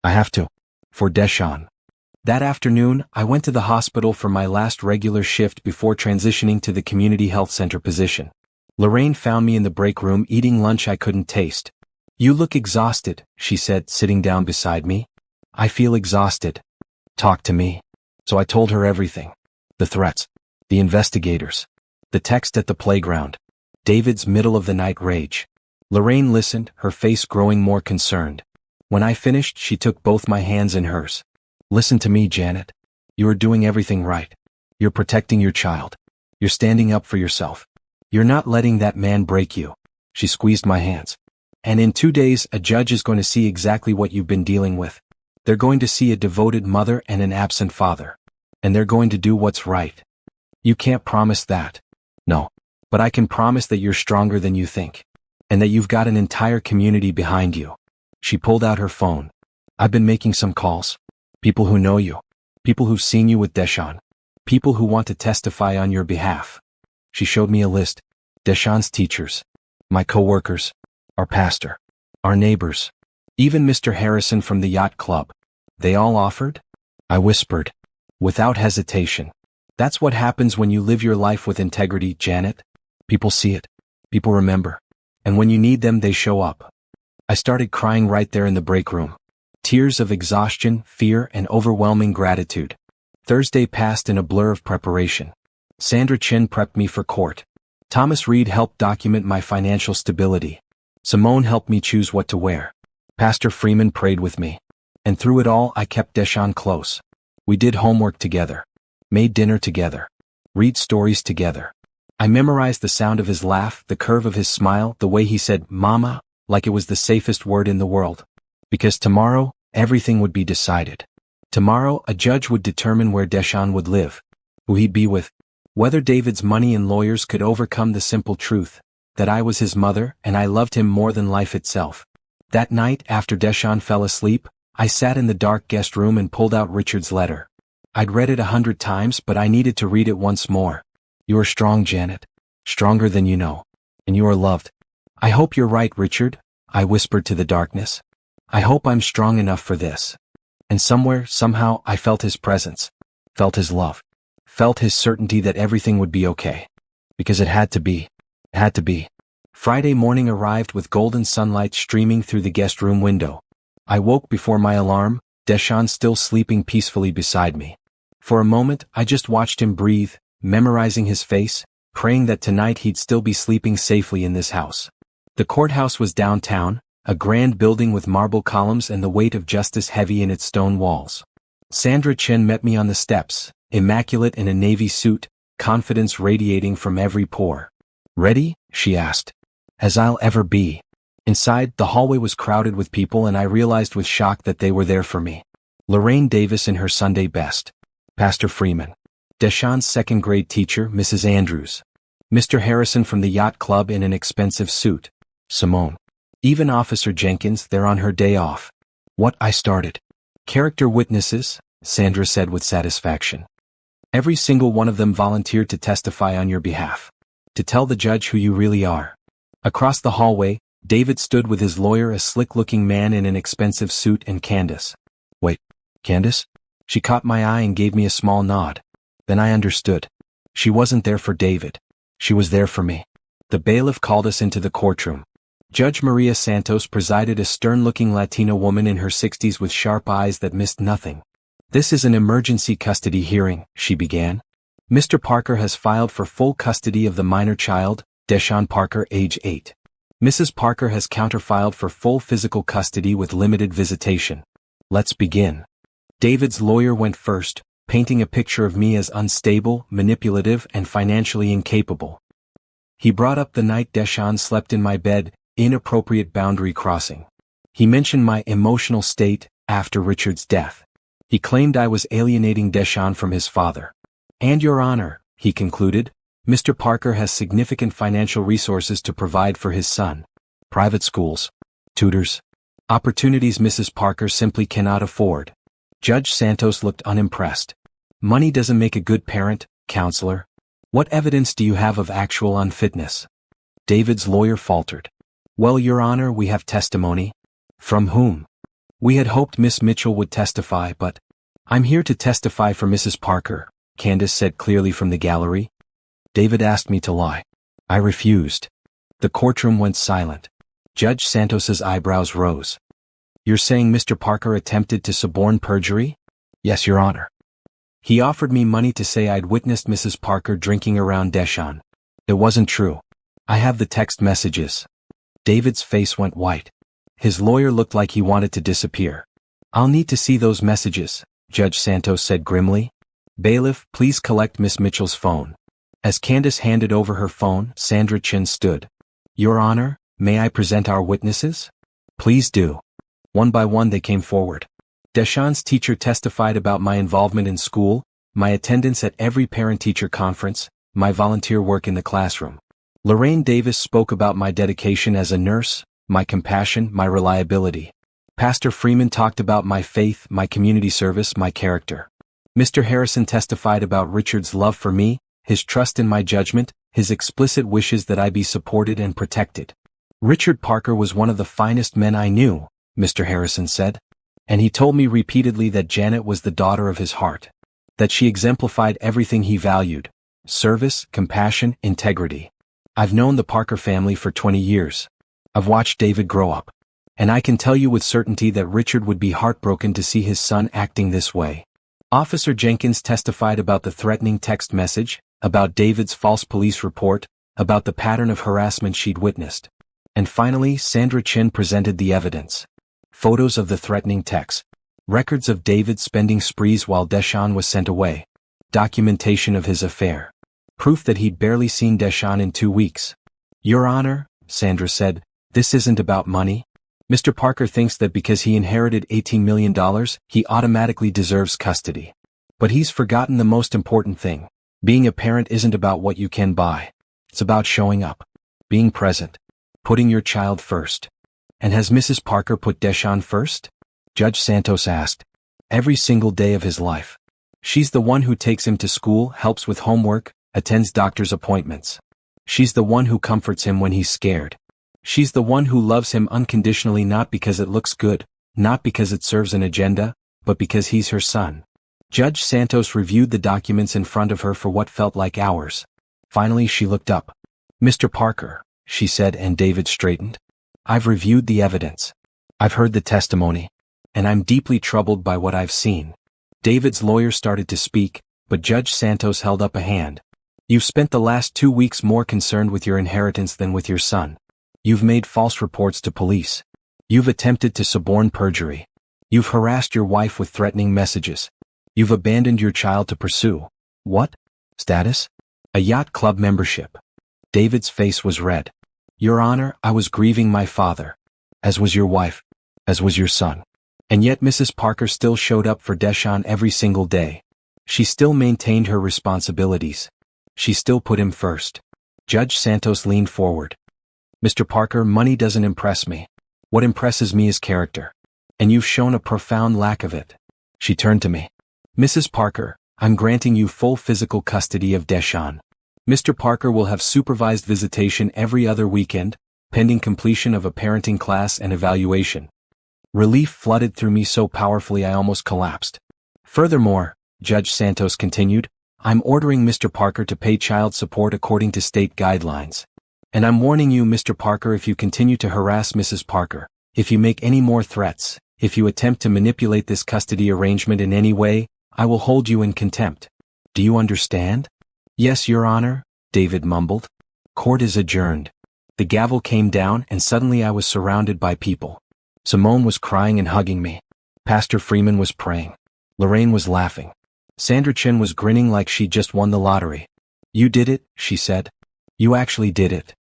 "I have to. For Deshaun." That afternoon, I went to the hospital for my last regular shift before transitioning to the community health center position. Lorraine found me in the break room eating lunch I couldn't taste. "You look exhausted," she said, sitting down beside me. "I feel exhausted." "Talk to me." So I told her everything. The threats. The investigators. The text at the playground. David's middle-of-the-night rage. Lorraine listened, her face growing more concerned. When I finished, she took both my hands in hers. "Listen to me, Janet. You are doing everything right. You're protecting your child. You're standing up for yourself. You're not letting that man break you." She squeezed my hands. "And in 2 days, a judge is going to see exactly what you've been dealing with. They're going to see a devoted mother and an absent father. And they're going to do what's right. You can't promise that." "No. But I can promise that you're stronger than you think. And that you've got an entire community behind you." She pulled out her phone. "I've been making some calls. People who know you. People who've seen you with Deshaun. People who want to testify on your behalf." She showed me a list. Deshaun's teachers. My co-workers. Our pastor. Our neighbors. Even Mr. Harrison from the yacht club. "They all offered?" I whispered. Without hesitation. "That's what happens when you live your life with integrity, Janet. People see it. People remember. And when you need them, they show up." I started crying right there in the break room. Tears of exhaustion, fear, and overwhelming gratitude. Thursday passed in a blur of preparation. Sandra Chin prepped me for court. Thomas Reed helped document my financial stability. Simone helped me choose what to wear. Pastor Freeman prayed with me. And through it all, I kept Deshaun close. We did homework together. Made dinner together. Read stories together. I memorized the sound of his laugh, the curve of his smile, the way he said, "Mama," like it was the safest word in the world. Because tomorrow, everything would be decided. Tomorrow, a judge would determine where Deshaun would live, who he'd be with, whether David's money and lawyers could overcome the simple truth, that I was his mother and I loved him more than life itself. That night, after Deshaun fell asleep, I sat in the dark guest room and pulled out Richard's letter. I'd read it 100 times, but I needed to read it once more. "You are strong, Janet. Stronger than you know. And you are loved. I hope you're right, Richard," I whispered to the darkness. "I hope I'm strong enough for this." And somewhere, somehow, I felt his presence. Felt his love. Felt his certainty that everything would be okay. Because it had to be. It had to be. Friday morning arrived with golden sunlight streaming through the guest room window. I woke before my alarm, Deshaun still sleeping peacefully beside me. For a moment, I just watched him breathe, memorizing his face, praying that tonight he'd still be sleeping safely in this house. The courthouse was downtown, a grand building with marble columns and the weight of justice heavy in its stone walls. Sandra Chin met me on the steps, immaculate in a navy suit, confidence radiating from every pore. "Ready?" she asked. "As I'll ever be." Inside, the hallway was crowded with people and I realized with shock that they were there for me. Lorraine Davis in her Sunday best. Pastor Freeman. Deshaun's second-grade teacher, Mrs. Andrews. Mr. Harrison from the yacht club in an expensive suit. Simone. Even Officer Jenkins there on her day off. What I started. "Character witnesses," Sandra said with satisfaction. "Every single one of them volunteered to testify on your behalf. To tell the judge who you really are. Across the hallway, David stood with his lawyer, a slick-looking man in an expensive suit, and Candace. Wait, Candace? She caught my eye and gave me a small nod. Then I understood. She wasn't there for David. She was there for me. The bailiff called us into the courtroom. Judge Maria Santos presided, a stern-looking Latina woman in her 60s with sharp eyes that missed nothing. This is an emergency custody hearing, she began. Mr. Parker has filed for full custody of the minor child, Deshaun Parker, age 8. Mrs. Parker has counterfiled for full physical custody with limited visitation. Let's begin. David's lawyer went first, painting a picture of me as unstable, manipulative, and financially incapable. He brought up the night Deshaun slept in my bed, inappropriate boundary crossing. He mentioned my emotional state after Richard's death. He claimed I was alienating Deshaun from his father. And Your Honor, he concluded, Mr. Parker has significant financial resources to provide for his son. Private schools, tutors, opportunities Mrs. Parker simply cannot afford. Judge Santos looked unimpressed. Money doesn't make a good parent, counselor. What evidence do you have of actual unfitness? David's lawyer faltered. Well, Your Honor, we have testimony. From whom? We had hoped Miss Mitchell would testify, but I'm here to testify for Mrs. Parker, Candace said clearly from the gallery. David asked me to lie. I refused. The courtroom went silent. Judge Santos's eyebrows rose. You're saying Mr. Parker attempted to suborn perjury? Yes, Your Honor. He offered me money to say I'd witnessed Mrs. Parker drinking around Deshaun. It wasn't true. I have the text messages. David's face went white. His lawyer looked like he wanted to disappear. I'll need to see those messages, Judge Santos said grimly. Bailiff, please collect Miss Mitchell's phone. As Candace handed over her phone, Sandra Chin stood. Your Honor, may I present our witnesses? Please do. One by one they came forward. Deshaun's teacher testified about my involvement in school, my attendance at every parent-teacher conference, my volunteer work in the classroom. Lorraine Davis spoke about my dedication as a nurse, my compassion, my reliability. Pastor Freeman talked about my faith, my community service, my character. Mr. Harrison testified about Richard's love for me, his trust in my judgment, his explicit wishes that I be supported and protected. Richard Parker was one of the finest men I knew, Mr. Harrison said. And he told me repeatedly that Janet was the daughter of his heart. That she exemplified everything he valued: service, compassion, integrity. I've known the Parker family for 20 years. I've watched David grow up. And I can tell you with certainty that Richard would be heartbroken to see his son acting this way. Officer Jenkins testified about the threatening text message, about David's false police report, about the pattern of harassment she'd witnessed. And finally, Sandra Chin presented the evidence. Photos of the threatening text. Records of David's spending sprees while Deshaun was sent away. Documentation of his affair. Proof that he'd barely seen Deshaun in 2 weeks. Your Honor, Sandra said, this isn't about money. Mr. Parker thinks that because he inherited $18 million, he automatically deserves custody. But he's forgotten the most important thing. Being a parent isn't about what you can buy. It's about showing up. Being present. Putting your child first. And has Mrs. Parker put Deshaun first? Judge Santos asked. Every single day of his life. She's the one who takes him to school, helps with homework, attends doctor's appointments. She's the one who comforts him when he's scared. She's the one who loves him unconditionally, not because it looks good, not because it serves an agenda, but because he's her son. Judge Santos reviewed the documents in front of her for what felt like hours. Finally she looked up. Mr. Parker, she said, and David straightened. I've reviewed the evidence. I've heard the testimony. And I'm deeply troubled by what I've seen. David's lawyer started to speak, but Judge Santos held up a hand. You've spent the last 2 weeks more concerned with your inheritance than with your son. You've made false reports to police. You've attempted to suborn perjury. You've harassed your wife with threatening messages. You've abandoned your child to pursue. What? Status? A yacht club membership. David's face was red. Your Honor, I was grieving my father. As was your wife. As was your son. And yet Mrs. Parker still showed up for Deshaun every single day. She still maintained her responsibilities. She still put him first. Judge Santos leaned forward. Mr. Parker, money doesn't impress me. What impresses me is character. And you've shown a profound lack of it. She turned to me. Mrs. Parker, I'm granting you full physical custody of Deshaun. Mr. Parker will have supervised visitation every other weekend, pending completion of a parenting class and evaluation. Relief flooded through me so powerfully I almost collapsed. Furthermore, Judge Santos continued, I'm ordering Mr. Parker to pay child support according to state guidelines. And I'm warning you, Mr. Parker, if you continue to harass Mrs. Parker, if you make any more threats, if you attempt to manipulate this custody arrangement in any way, I will hold you in contempt. Do you understand? Yes, Your Honor, David mumbled. Court is adjourned. The gavel came down and suddenly I was surrounded by people. Simone was crying and hugging me. Pastor Freeman was praying. Lorraine was laughing. Sandra Chin was grinning like she'd just won the lottery. You did it, she said. You actually did it.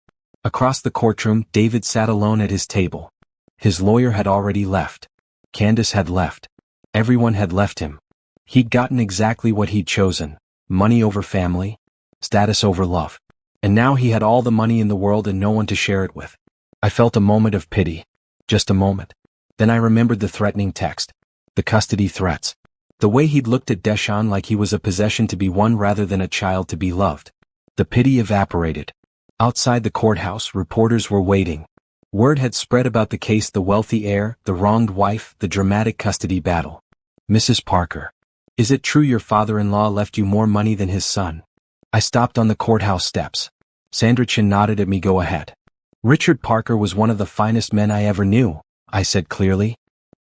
Across the courtroom, David sat alone at his table. His lawyer had already left. Candace had left. Everyone had left him. He'd gotten exactly what he'd chosen: money over family, status over love. And now he had all the money in the world and no one to share it with. I felt a moment of pity. Just a moment. Then I remembered the threatening text. The custody threats. The way he'd looked at Deshawn like he was a possession to be won rather than a child to be loved. The pity evaporated. Outside the courthouse, reporters were waiting. Word had spread about the case: the wealthy heir, the wronged wife, the dramatic custody battle. Mrs. Parker. Is it true your father-in-law left you more money than his son? I stopped on the courthouse steps. Sandra Chin nodded at me. Go ahead. Richard Parker was one of the finest men I ever knew, I said clearly.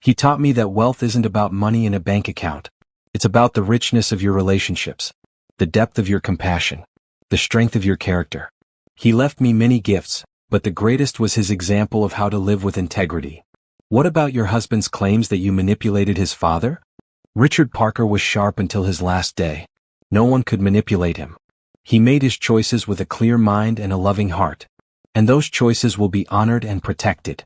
He taught me that wealth isn't about money in a bank account. It's about the richness of your relationships, the depth of your compassion, the strength of your character. He left me many gifts, but the greatest was his example of how to live with integrity. What about your husband's claims that you manipulated his father? Richard Parker was sharp until his last day. No one could manipulate him. He made his choices with a clear mind and a loving heart. And those choices will be honored and protected.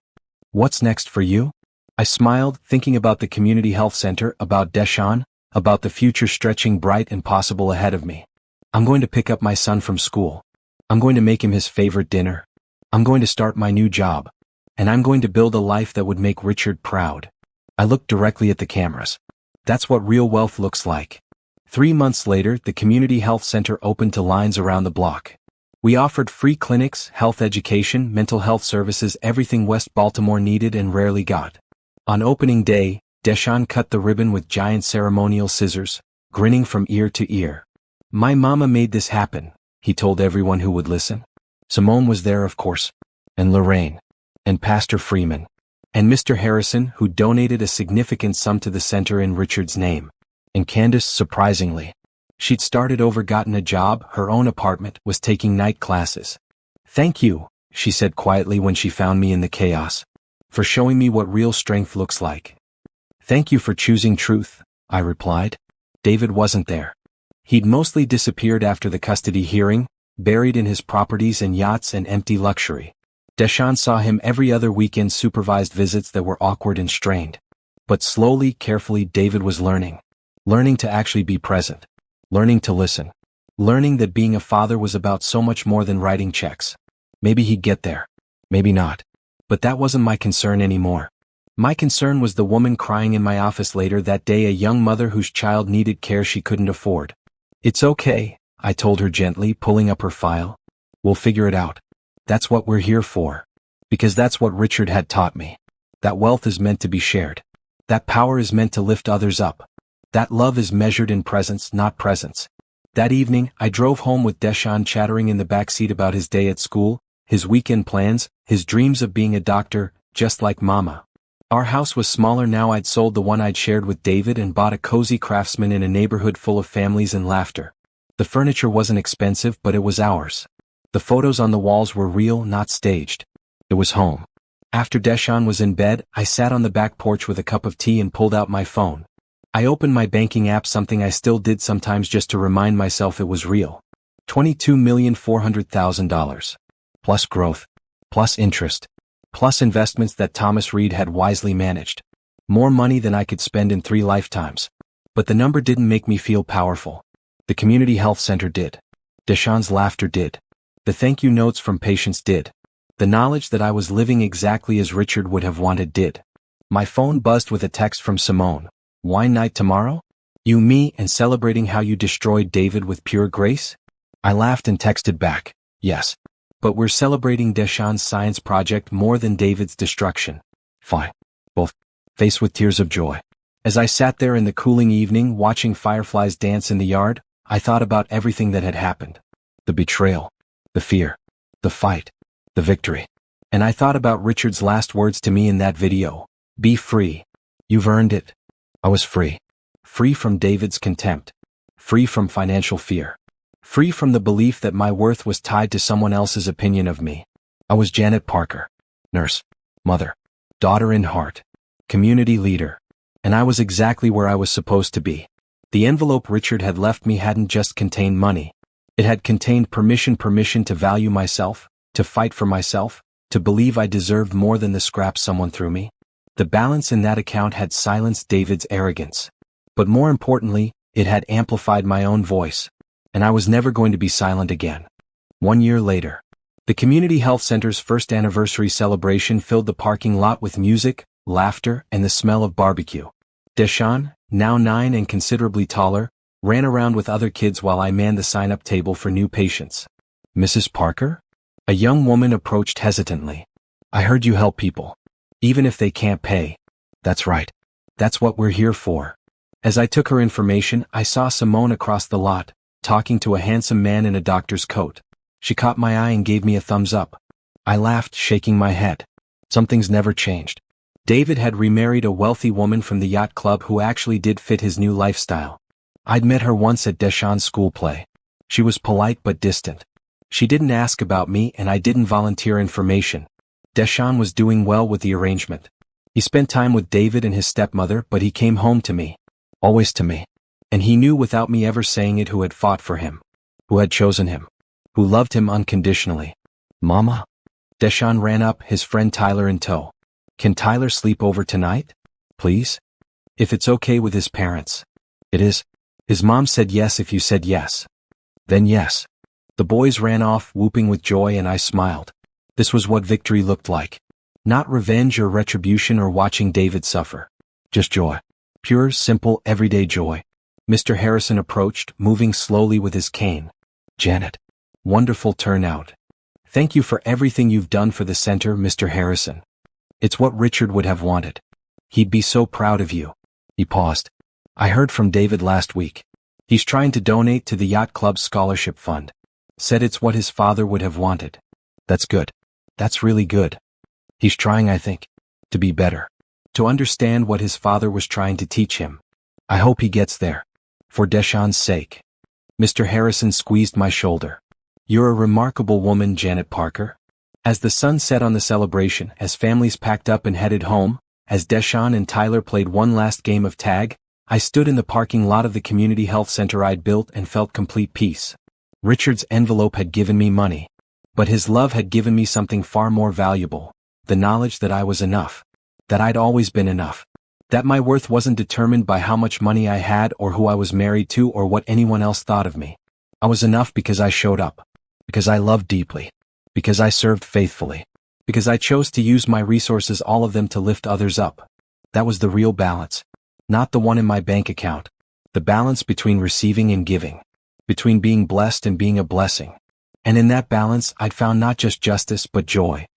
What's next for you? I smiled, thinking about the community health center, about Deshawn, about the future stretching bright and possible ahead of me. I'm going to pick up my son from school. I'm going to make him his favorite dinner. I'm going to start my new job. And I'm going to build a life that would make Richard proud. I looked directly at the cameras. That's what real wealth looks like. 3 months later, the community health center opened to lines around the block. We offered free clinics, health education, mental health services, everything West Baltimore needed and rarely got. On opening day, Deshawn cut the ribbon with giant ceremonial scissors, grinning from ear to ear. My mama made this happen, he told everyone who would listen. Simone was there, of course, and Lorraine, and Pastor Freeman, and Mr. Harrison, who donated a significant sum to the center in Richard's name, and Candace, surprisingly. She'd started over, gotten a job, her own apartment, was taking night classes. Thank you, she said quietly when she found me in the chaos, for showing me what real strength looks like. Thank you for choosing truth, I replied. David wasn't there. He'd mostly disappeared after the custody hearing, buried in his properties and yachts and empty luxury. Deshawn saw him every other weekend, supervised visits that were awkward and strained. But slowly, carefully, David was learning. Learning to actually be present. Learning to listen. Learning that being a father was about so much more than writing checks. Maybe he'd get there. Maybe not. But that wasn't my concern anymore. My concern was the woman crying in my office later that day, a young mother whose child needed care she couldn't afford. It's okay, I told her gently, pulling up her file. We'll figure it out. That's what we're here for. Because that's what Richard had taught me. That wealth is meant to be shared. That power is meant to lift others up. That love is measured in presence, not presence. That evening, I drove home with Deshawn chattering in the backseat about his day at school, his weekend plans, his dreams of being a doctor, just like Mama. Our house was smaller now. I'd sold the one I'd shared with David and bought a cozy Craftsman in a neighborhood full of families and laughter. The furniture wasn't expensive, but it was ours. The photos on the walls were real, not staged. It was home. After Deshawn was in bed, I sat on the back porch with a cup of tea and pulled out my phone. I opened my banking app, something I still did sometimes just to remind myself it was real. $22,400,000. Plus growth. Plus interest. Plus investments that Thomas Reed had wisely managed. More money than I could spend in 3 lifetimes. But the number didn't make me feel powerful. The community health center did. Deshawn's laughter did. The thank you notes from patients did. The knowledge that I was living exactly as Richard would have wanted did. My phone buzzed with a text from Simone. Wine night tomorrow? You, me, and celebrating how you destroyed David with pure grace? I laughed and texted back, yes. But we're celebrating Deshawn's science project more than David's destruction. Fine. Both. Faced with tears of joy. As I sat there in the cooling evening watching fireflies dance in the yard, I thought about everything that had happened. The betrayal. The fear. The fight. The victory. And I thought about Richard's last words to me in that video. Be free. You've earned it. I was free. Free from David's contempt. Free from financial fear. Free from the belief that my worth was tied to someone else's opinion of me. I was Janet Parker. Nurse. Mother. Daughter in heart. Community leader. And I was exactly where I was supposed to be. The envelope Richard had left me hadn't just contained money. It had contained permission to value myself, to fight for myself, to believe I deserved more than the scraps someone threw me. The balance in that account had silenced David's arrogance. But more importantly, it had amplified my own voice. And I was never going to be silent again. 1 year later, the Community Health Center's first anniversary celebration filled the parking lot with music, laughter, and the smell of barbecue. Deshawn, now 9 and considerably taller, ran around with other kids while I manned the sign-up table for new patients. Mrs. Parker? A young woman approached hesitantly. I heard you help people. Even if they can't pay. That's right. That's what we're here for. As I took her information, I saw Simone across the lot, talking to a handsome man in a doctor's coat. She caught my eye and gave me a thumbs up. I laughed, shaking my head. Something's never changed. David had remarried a wealthy woman from the yacht club who actually did fit his new lifestyle. I'd met her once at Deshawn's school play. She was polite but distant. She didn't ask about me and I didn't volunteer information. Deshawn was doing well with the arrangement. He spent time with David and his stepmother, but he came home to me. Always to me. And he knew without me ever saying it who had fought for him. Who had chosen him. Who loved him unconditionally. Mama? Deshawn ran up, his friend Tyler in tow. Can Tyler sleep over tonight? Please? If it's okay with his parents. It is. His mom said yes if you said yes. Then yes. The boys ran off, whooping with joy, and I smiled. This was what victory looked like. Not revenge or retribution or watching David suffer. Just joy. Pure, simple, everyday joy. Mr. Harrison approached, moving slowly with his cane. Janet. Wonderful turnout. Thank you for everything you've done for the center, Mr. Harrison. It's what Richard would have wanted. He'd be so proud of you. He paused. I heard from David last week. He's trying to donate to the Yacht Club's scholarship fund. Said it's what his father would have wanted. That's good. That's really good. He's trying, I think, to be better. To understand what his father was trying to teach him. I hope he gets there. For Deshawn's sake. Mr. Harrison squeezed my shoulder. You're a remarkable woman, Janet Parker. As the sun set on the celebration, as families packed up and headed home, as Deshawn and Tyler played one last game of tag, I stood in the parking lot of the community health center I'd built and felt complete peace. Richard's envelope had given me money. But his love had given me something far more valuable. The knowledge that I was enough. That I'd always been enough. That my worth wasn't determined by how much money I had or who I was married to or what anyone else thought of me. I was enough because I showed up. Because I loved deeply. Because I served faithfully. Because I chose to use my resources, all of them, to lift others up. That was the real balance. Not the one in my bank account. The balance between receiving and giving. Between being blessed and being a blessing. And in that balance, I'd found not just justice but joy.